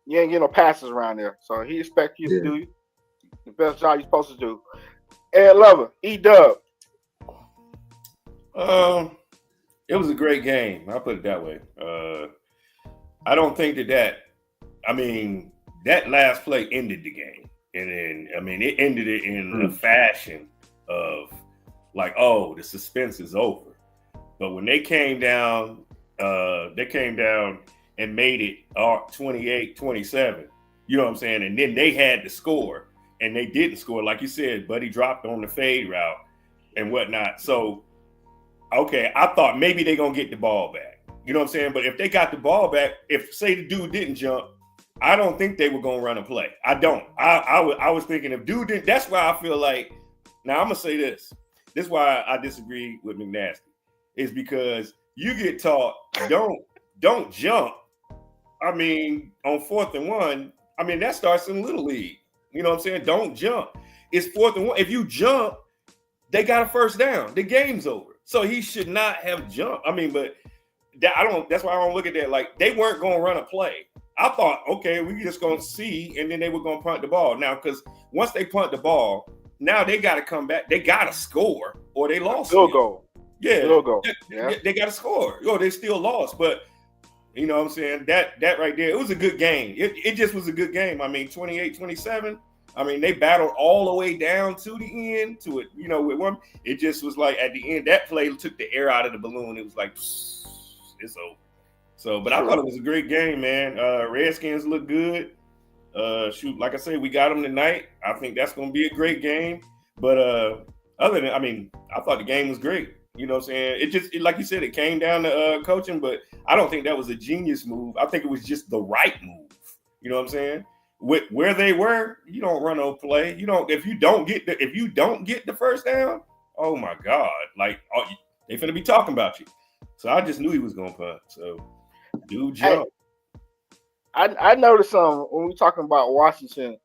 you ain't getting no passes around there. So he expects you to do the best job you're supposed to do. Ed Lover, E-Dub. It was a great game. I'll put it that way. I don't think that last play ended the game. And then, it ended it in a fashion of like, oh, the suspense is over. But when they came down and made it 28-27, you know what I'm saying? And then they had to score and they didn't score. Like you said, Buddy dropped on the fade route and whatnot. So, okay, I thought maybe they're going to get the ball back. You know what I'm saying? But if they got the ball back, if say the dude didn't jump, I don't think they were going to run a play. I don't. I was thinking if dude didn't, that's why I feel like, now I'm going to say this. This is why I disagree with McNasty. Is because you get taught, don't jump. I mean, on 4th and 1, I mean, that starts in Little League. You know what I'm saying? Don't jump. It's 4th and 1. If you jump, they got a first down. The game's over. So he should not have jumped. I mean, but that's why I don't look at that. Like, they weren't going to run a play. I thought, okay, we just going to see, and then they were going to punt the ball. Now, because once they punt the ball, now they got to come back. They got to score, or they lost. Field goal. Yeah. Field goal. They got to score. Or they still lost. But, you know what I'm saying? That right there, it was a good game. It just was a good game. I mean, 28-27. I mean, they battled all the way down to the end to it, you know, with one. It just was like at the end, that play took the air out of the balloon. It was like, it's over. So, but I thought it was a great game, man. Redskins look good. Like I say, we got them tonight. I think that's going to be a great game. But other than, I thought the game was great. You know what I'm saying? It just, like you said, it came down to coaching, but I don't think that was a genius move. I think it was just the right move. You know what I'm saying? Where they were, you don't run no play. You don't, if you don't get the first down, oh my God, like they finna be talking about you. So I just knew he was gonna punt. So dude jump. I noticed when we talking about Washington,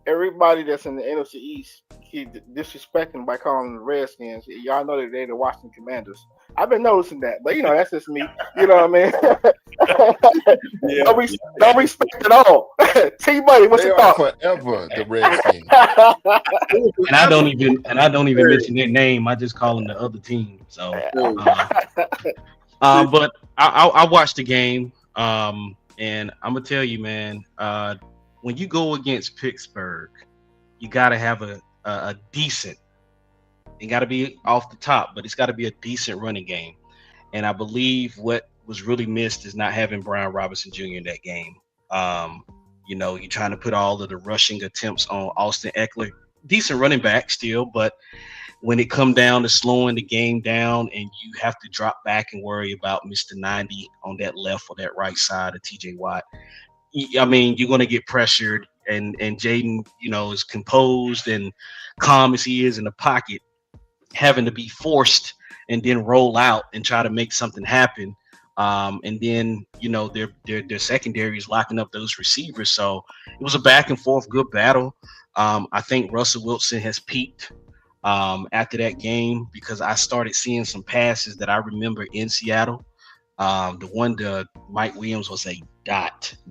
everybody that's in the NFC East, he disrespecting by calling them the Redskins. Y'all know that they're the Washington Commanders. I've been noticing that, but that's just me. You know what I mean? Don't respect at all. T-Buddy, what's your thought? Forever the Redskins. and I don't even mention their name. I just call them the other team. So, but I watched the game, and I'm gonna tell you, man. When you go against Pittsburgh, you gotta have a decent. It got to be off the top, but it's got to be a decent running game. And I believe what was really missed is not having Brian Robinson Jr. in that game. You're trying to put all of the rushing attempts on Austin Eckler. Decent running back still, but when it come down to slowing the game down and you have to drop back and worry about Mr. 90 on that left or that right side of TJ Watt, you're going to get pressured. And Jaden, is composed and calm as he is in the pocket, having to be forced and then roll out and try to make something happen. And then, their secondary is locking up those receivers. So it was a back and forth, good battle. I think Russell Wilson has peaked after that game because I started seeing some passes that I remember in Seattle. The one to Mike Williams was a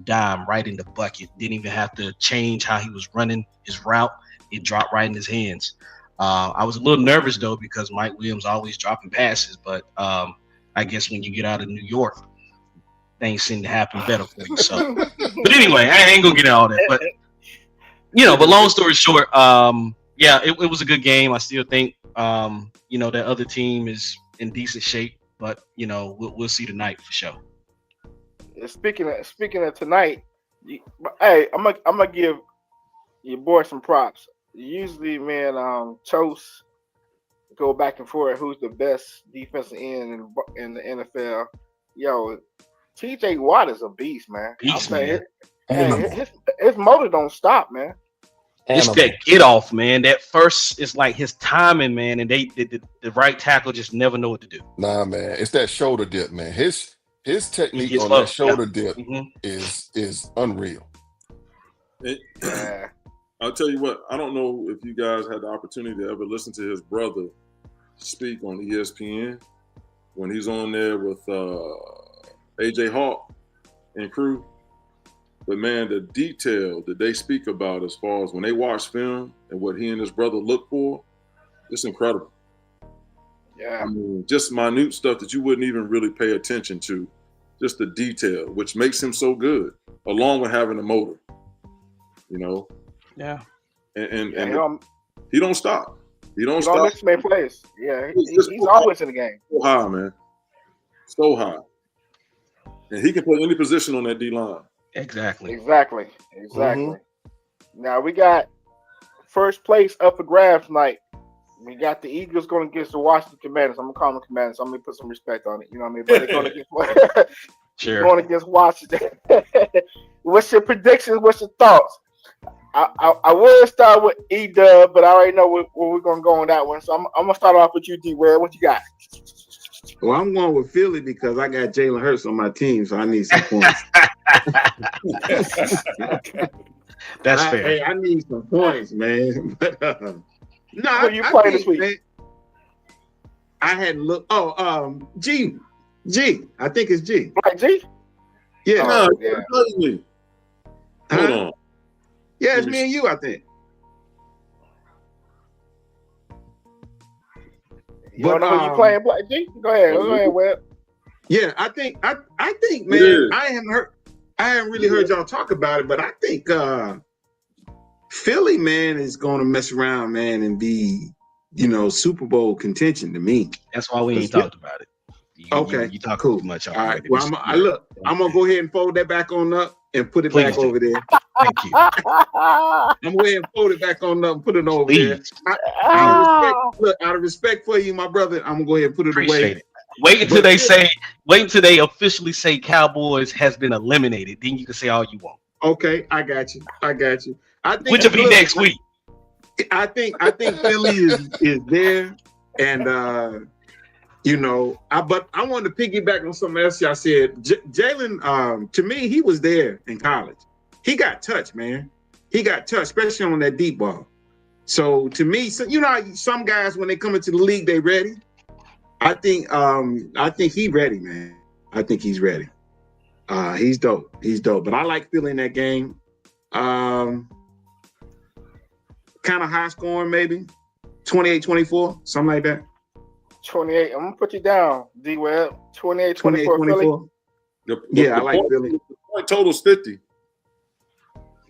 dime right in the bucket. Didn't even have to change how he was running his route. It dropped right in his hands. I was a little nervous though because Mike Williams always dropping passes, but I guess when you get out of New York, things seem to happen better for you. So, but anyway, I ain't gonna get into all that. But but long story short, yeah, it was a good game. I still think that other team is in decent shape, but we'll see tonight for sure. Speaking of tonight, hey, I'm gonna give your boy some props. Usually, man, Chose go back and forth who's the best defensive end in the NFL. Yo, TJ Watt is a beast, man. Beast, man. His motor don't stop, man. It's that get off, man. That first is like his timing, man, and the right tackle just never know what to do. Nah, man, it's that shoulder dip, man. His technique on that shoulder dip is unreal. I'll tell you what, I don't know if you guys had the opportunity to ever listen to his brother speak on ESPN when he's on there with AJ Hawk and crew. But man, the detail that they speak about as far as when they watch film and what he and his brother look for, it's incredible. Yeah. I mean, just minute stuff that you wouldn't even really pay attention to. Just the detail, which makes him so good, along with having a motor. Yeah. And he don't stop. He don't stop. He don't miss plays. Yeah, he's always in the game. So high, man. So high. And he can play any position on that D-line. Exactly. Mm-hmm. Now we got first place up for grabs tonight. We got the Eagles going against the Washington Commanders. I'm gonna call them Commanders. I'm gonna put some respect on it. You know what I mean? But they're going against Washington. What's your predictions? What's your thoughts? I will start with E-Dub, but I already know where we're gonna go on that one. So I'm gonna start off with you, D-Ware. What you got? Well, I'm going with Philly because I got Jalen Hurts on my team, so I need some points. That's fair. Hey, I need some points, man. But, no, who you playing this week? Man, I hadn't looked. G. I think it's G. Like G? Yeah. Hold on. Yeah, it's me and you, I think. You don't know who you playing, Black G? Go ahead, Webb. Yeah, I think, man, I haven't really heard y'all talk about it, but I think Philly, man, is going to mess around, man, and be, Super Bowl contention to me. That's why we ain't talked about it. You talk cool. Too much. All right. Well, I'm gonna go ahead and fold that back on up and put it back over there. Thank you. I'm gonna go ahead and fold it back on up and put it over there. Out of respect for you, my brother, I'm gonna go ahead and put it away. It. Wait until they officially say Cowboys has been eliminated. Then you can say all you want. Okay, I got you. I think which will be next week. I think Philly is there, and but I wanted to piggyback on something else y'all said. Jalen, to me, he was there in college. He got touched, man. He got touched, especially on that deep ball. So to me, some guys when they come into the league, they ready. I think he's ready, man. I think he's ready. He's dope. But I like Philly in that game. Kind of high scoring, maybe 28-24, something like that. 28. I'm gonna put you down, D-Web. 28-24 Philly. I like Philly. The point total's 50.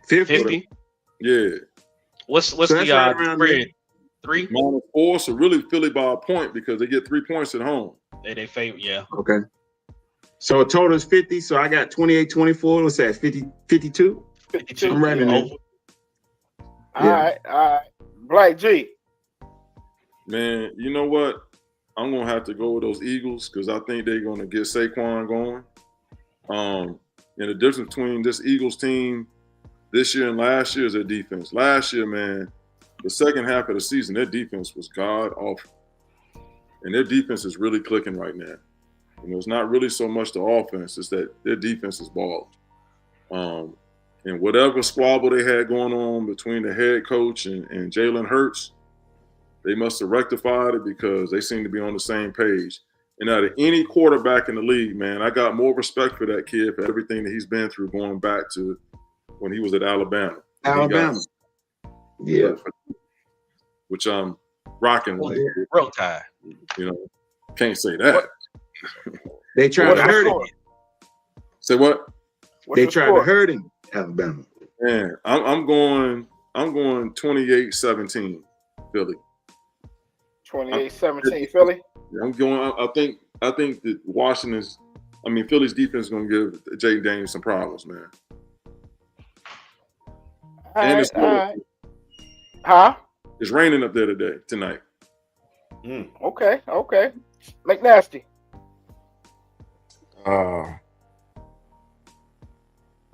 50? Yeah. What's so the spread? 3? -4, so really Philly by a point because they get 3 points at home. They favor, yeah. Okay. So total is 50. So I got 28-24. What's that? 52? 52. I'm running it. All right. Black G. Man, you know what? I'm gonna have to go with those Eagles because I think they're gonna get Saquon going. And the difference between this Eagles team this year and last year is their defense. Last year, man, the second half of the season, their defense was god awful, and their defense is really clicking right now. It's not really so much the offense; it's that their defense is balling. And whatever squabble they had going on between the head coach and Jalen Hurts, they must have rectified it because they seem to be on the same page. And out of any quarterback in the league, man, I got more respect for that kid for everything that he's been through going back to when he was at Alabama. Yeah. Which I'm rocking with. Roll Tide. You know, can't say that. They tried to hurt him. Say what? They tried to hurt him, Alabama. Man, I'm going 28-17, Philly. 28-17, Philly. I'm going. I think that Philly's defense is going to give Jay Daniels some problems, man. All right. Huh? It's raining up there tonight. Okay. McNasty.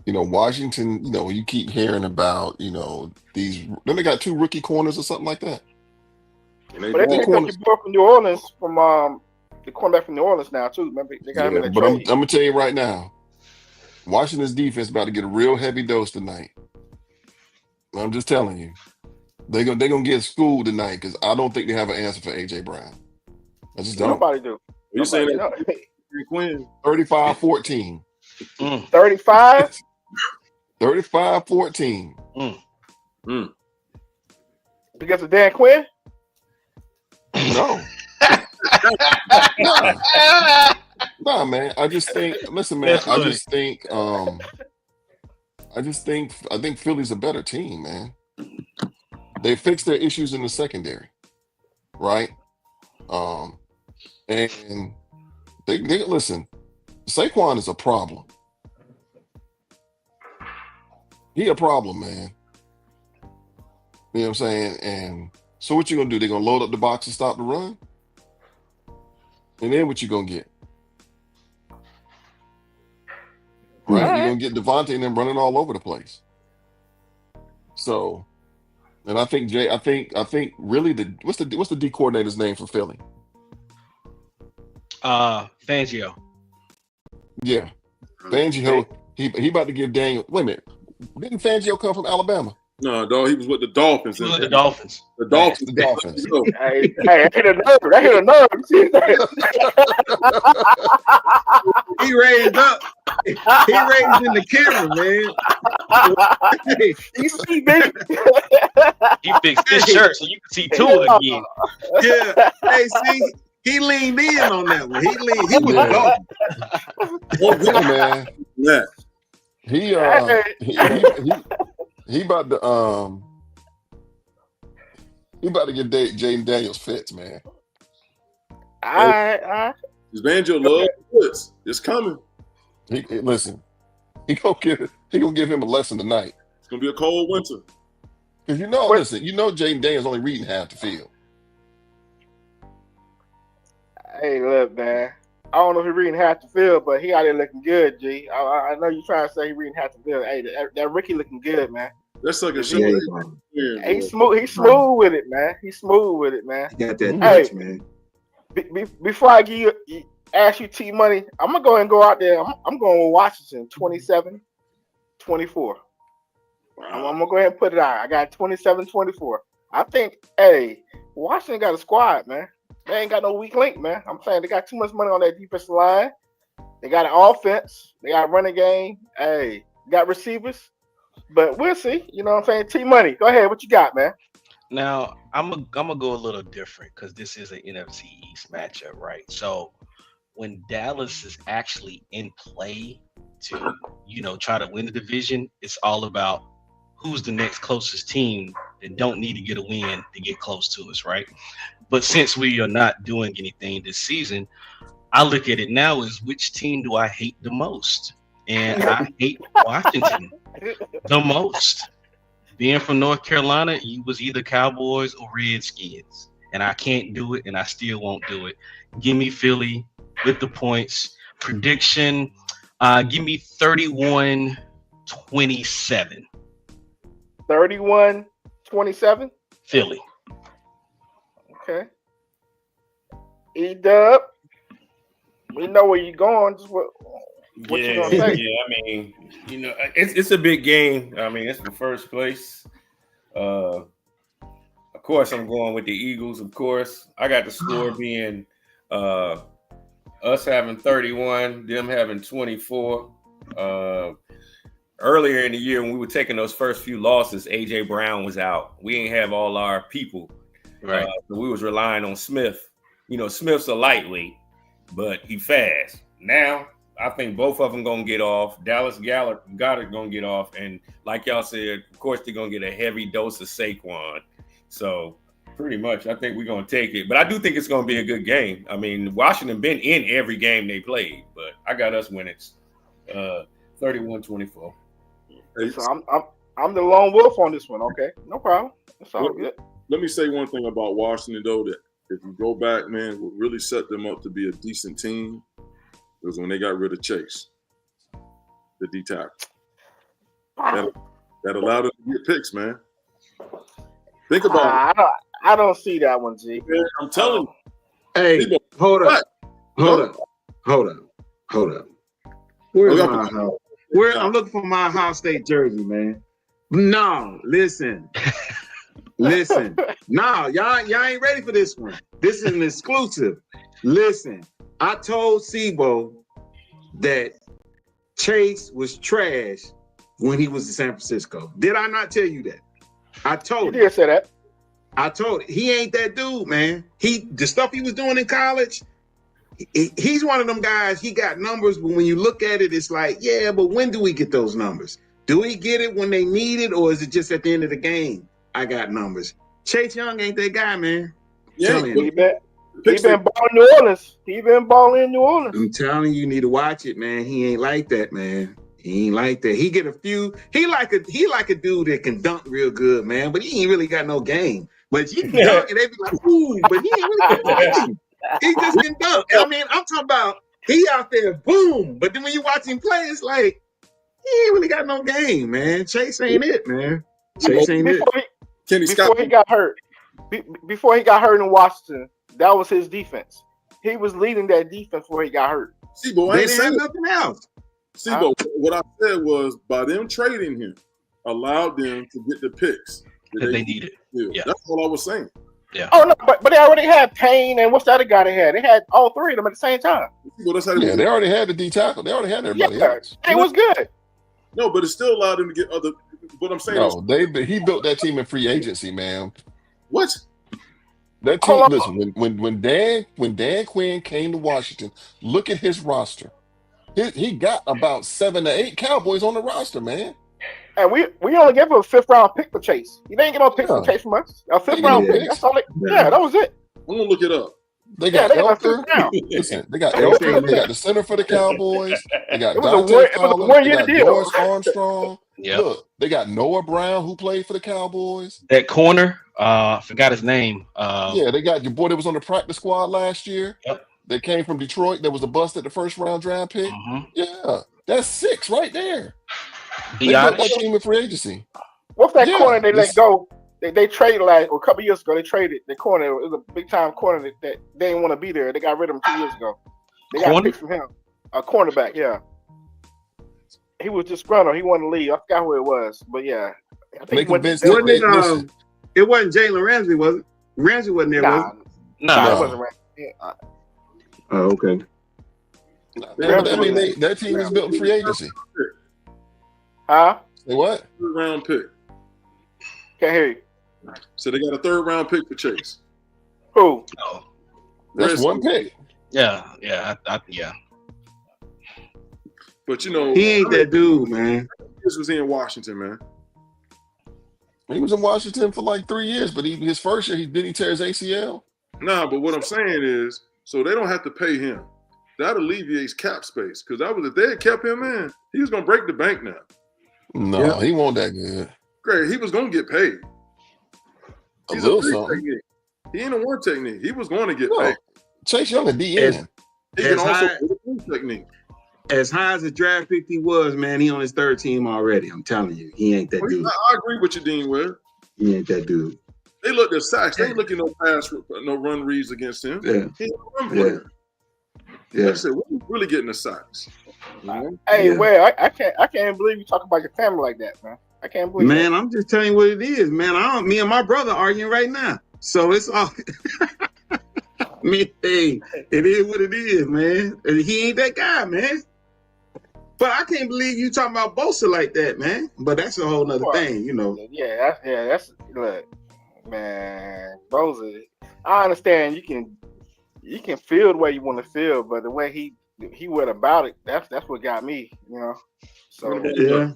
Washington, you keep hearing about, these, then they got 2 rookie corners or something like that. But they picked up your boy from New Orleans, from the cornerback from New Orleans now too. Remember, they got him in the but trade. I'm gonna tell you right now, Washington's defense about to get a real heavy dose tonight. I'm just telling you, they're gonna get schooled tonight because I don't think they have an answer for AJ Brown. I just don't. Nobody do. You saying that? Quinn? 35-14. 35? 35-14. Because of Dan Quinn? No. Nah, man. I just think. Listen, man. I think Philly's a better team, man. They fixed their issues in the secondary, right? And they listen. Saquon is a problem. He a problem, man. You know what I'm saying? And so what you gonna do? They're gonna load up the box and stop the run? And then what you gonna get? Right? You're gonna get Devontae and them running all over the place. So, and I think really what's the D coordinator's name for Philly? Fangio. Yeah. Fangio, he about to give Daniel. Wait a minute. Didn't Fangio come from Alabama? No, dog, he was with the Dolphins. He was with the Dolphins. The Dolphins. The Dolphins. Hey, that hit a nerve. That hit a nerve. He raised up. He raised in the camera, man. You see, baby. He fixed his shirt so you can see Tua again. Yeah. Hey, see, he leaned in on that one. He was going. Yeah, man. Yeah. He about to get Jaden Daniels fits, man. All right. His Fangio love fits. It's coming. Listen, he gonna give him a lesson tonight. It's gonna be a cold winter. Because Jaden Daniels only reading half the field. Hey, look, man. I don't know if he's reading half the field, but he out there looking good, G. I know you trying to say he reading half the field. Hey, that Ricky looking good, man. That's like a shit. He's smooth with it, man. He's smooth with it, man. He got that touch, man. Before I ask you T Money, I'm gonna go ahead and go out there. I'm going with Washington 27-24. Wow. I'm gonna go ahead and put it out. I got 27-24. I think, Washington got a squad, man. They ain't got no weak link, man. I'm saying they got too much money on that defensive line. They got an offense. They got a running game. Hey, got receivers. But we'll see. You know what I'm saying? T Money, go ahead. What you got, man? Now, I'm gonna go a little different because this is an NFC East matchup, right? So when Dallas is actually in play to, try to win the division, it's all about who's the next closest team that don't need to get a win to get close to us, right? But since we are not doing anything this season, I look at it now as which team do I hate the most? And I hate Washington the most. Being from North Carolina, you was either Cowboys or Redskins. And I can't do it, and I still won't do it. Give me Philly with the points. Prediction, give me 31-27. 31-27? Philly. Okay. E-Dub, we know where you're going. Just what you gonna say? Yeah, I mean, it's a big game. I mean, it's the first place. Of course, I'm going with the Eagles. Of course, I got the score being us having 31, them having 24. Earlier in the year when we were taking those first few losses, AJ Brown was out. We ain't have all our people. Right. So we was relying on Smith. You know, Smith's a lightweight, but he fast. Now, I think both of them going to get off. Dallas Goedert going to get off. And like y'all said, of course, they're going to get a heavy dose of Saquon. So pretty much, I think we're going to take it. But I do think it's going to be a good game. I mean, Washington been in every game they played. But I got us winning 31-24. So I'm the lone wolf on this one. Okay, no problem. That's all good. Let me say one thing about Washington, though, that if you go back, man, what really set them up to be a decent team was when they got rid of Chase, the D tackle. That allowed them to get picks, man. Think about it. I don't see that one, G. Man, I'm telling you. Hey, hold up. Where's my house? I'm looking for my Ohio State jersey, man. No, listen. No, y'all ain't ready for this one. This is an exclusive. Listen, I told Sebo that Chase was trash when he was in San Francisco. Did I not tell you that? I told you. You did say that. I told it. He ain't that dude, man. The stuff he was doing in college, he's one of them guys, he got numbers, but when you look at it, it's like, yeah, but when do we get those numbers? Do we get it when they need it, or is it just at the end of the game? I got numbers. Chase Young ain't that guy, man. Yeah, he been balling New Orleans. He been balling in New Orleans. I'm telling you, need to watch it, man. He ain't like that, man. He ain't like that. He get a few. He like a dude that can dunk real good, man. But he ain't really got no game. But you can dunk, and they be like, ooh, but he ain't really got game. He just can dunk. I mean, I'm talking about he out there, boom. But then when you watch him play, it's like he ain't really got no game, man. Chase ain't it, man. Chase ain't it. Before he got hurt in Washington, that was his defense. He was leading that defense before he got hurt. Sebo, they didn't have nothing else. Sebo, what I said was by them trading him, allowed them to get the picks that they needed. Yeah. That's all I was saying. Yeah. Oh no, but they already had Payne and what's the other guy they had? They had all three of them at the same time. Well, that's how they already had the D tackle. They already had everybody else. It was good. No, but it still allowed them to get other. What I'm saying he built that team in free agency, man. What? That team. Listen, when Dan Quinn came to Washington, look at his roster. He got about 7 to 8 Cowboys on the roster, man. And we only gave him a 5th round pick for Chase. You didn't get no pick for Chase from us. A 5th round pick. That's all. That was it. I'm gonna look it up. They got Elker. Listen, they got Elker. They got the center for the Cowboys. They got Dante Collins. They got Doris Armstrong. Yep. Look, they got Noah Brown who played for the Cowboys. That corner, I forgot his name. They got your boy that was on the practice squad last year. Yep. They came from Detroit. That was a bust at the 1st round draft pick. Mm-hmm. Yeah, that's 6 right there. They built that team in free agency. What's that corner they let go? They traded a couple years ago. They traded the corner. It was a big time corner that they didn't want to be there. They got rid of him 2 years ago. They got picks from him. A cornerback, yeah. He was disgruntled. He wanted to leave. I forgot who it was, but yeah. I think it wasn't Jalen Ramsey, was it? Ramsey wasn't there, was it? No, it wasn't Ramsey. Yeah. Oh, okay. I mean, that team is built in free agency. Huh? Say what? 3rd round pick. Can't hear you. So they got a 3rd round pick for Chase. Who? Oh. That's one pick. Yeah. But he ain't that dude, man. This was in Washington, man. He was in Washington for like 3 years, but his first year he tear his ACL. Nah, but what I'm saying is, so they don't have to pay him. That alleviates cap space because if they had kept him in, he was gonna break the bank now. No, he wasn't that good. Great, he was gonna get paid. He's a little something. Technique. He ain't a one technique. He was going to get paid. Chase Young a DN. He can also do a technique. As high as a draft pick he was, man, he on his 3rd team already. I'm telling you, he ain't that dude. I agree with you, Dean Ware. He ain't that dude. They looked at sacks. They ain't looking no run reads against him. Yeah. He's a run player. Yeah. Like I said, we're really getting the sacks. Hey, Ware, I can't believe you talk about your family like that, man. I can't believe that. I'm just telling you what it is, man. Me and my brother arguing right now. So it's all mean, hey, it is what it is, man. And he ain't that guy, man. But I can't believe you talking about Bosa like that, man. But that's a whole nother thing, you know. Yeah, that's look, man. Bosa, I understand you can feel the way you want to feel, but the way he went about it, that's what got me, you know. So yeah.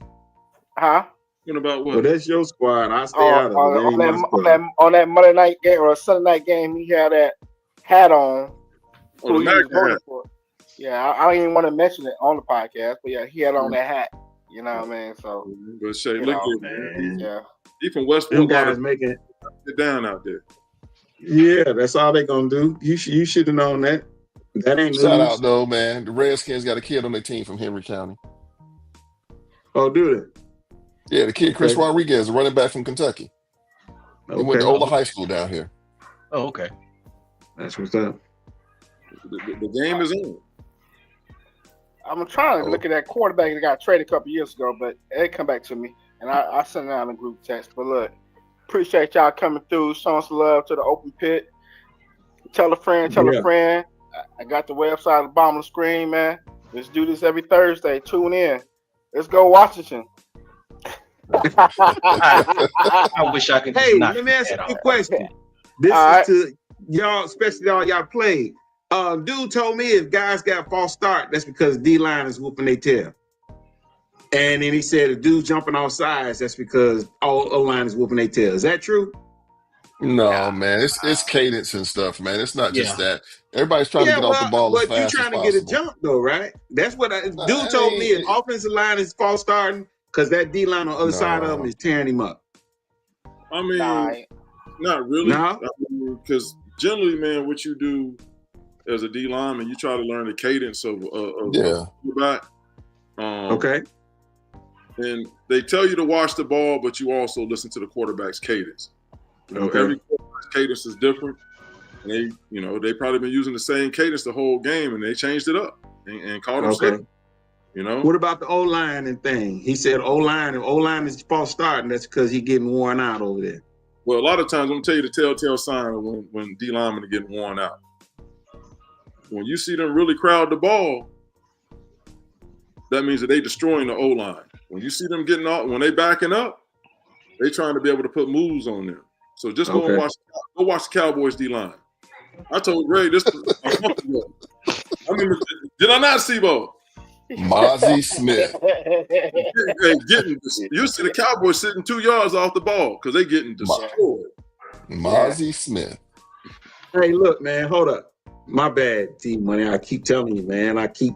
Huh? What about what? Well, that's your squad. I stay out of it. On that Monday night game or Sunday night game, he had that hat on. Oh, Who he was voting for. Yeah, I don't even want to mention it on the podcast, but yeah, he had on that hat. You know what I mean? So, but Shay, look at man. Yeah. He from West Them guys making it down out there. Yeah, that's all they gonna do. You should have known that. That ain't Shout news. out though, man. The Redskins got a kid on their team from Henry County. Oh, do they? Yeah, the kid Chris Rodriguez, a running back from Kentucky. He went to Ola High School down here. Oh, okay. That's what's up. The game is on. I'm trying to look at that quarterback that got traded a couple years ago, but it come back to me, and I sent it out in a group text. But look, appreciate y'all coming through, showing some love to the open pit. Tell a friend, a friend. I got the website at the bottom of the screen, man. Let's do this every Thursday. Tune in. Let's go, Washington. I wish I could. Hey, let me ask you a question. This is to y'all, especially y'all played. Dude told me if guys got false start, that's because D-line is whooping their tail. And then he said if dude jumping off sides, that's because O-line is whooping their tail. Is that true? No, man. It's cadence and stuff, man. It's not just that. Everybody's trying to get off the ball as fast as possible. But you're trying to get a jump, though, right? That's what dude told me. If offensive line is false starting, because that D-line on the other side of him is tearing him up. I mean, not really. Because generally, man, what you do as a D lineman, you try to learn the cadence of quarterback. Okay. And they tell you to watch the ball, but you also listen to the quarterback's cadence. You know, every quarterback's cadence is different. And they probably been using the same cadence the whole game, and they changed it up and caught them slipping. You know. What about the O-line and thing? He said O-line is false starting. That's because he's getting worn out over there. Well, a lot of times I'm gonna tell you the telltale sign of when D linemen are getting worn out. When you see them really crowd the ball, that means that they destroying the O-line. When you see them getting off, when they backing up, they trying to be able to put moves on them. So just go and watch the Cowboys D-line. I told Ray this a month ago. Did I not see Bo? Mozzie Smith. You see the Cowboys sitting 2 yards off the ball because they getting destroyed. Mozzie Smith. Hey, look, man, hold up. My bad, T-Money. I keep telling you, man. I keep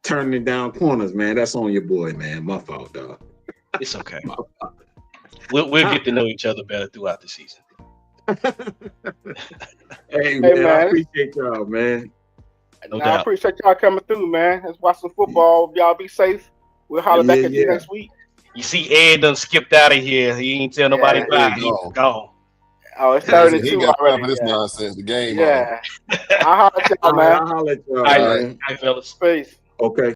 turning it down corners, man. That's on your boy, man. My fault, dog. It's okay. We'll get to know each other better throughout the season. Hey, man, I appreciate y'all, man. No doubt. I appreciate y'all coming through, man. Let's watch some football. Y'all be safe. We'll holler back at you next week. You see Ed done skipped out of here. He ain't tell nobody bye. He's gone. Oh, it's 32 he got already. For this nonsense. The game. Yeah. I'll holler at y'all, man. I'll holler at y'all. All right, fellas. Peace. Okay.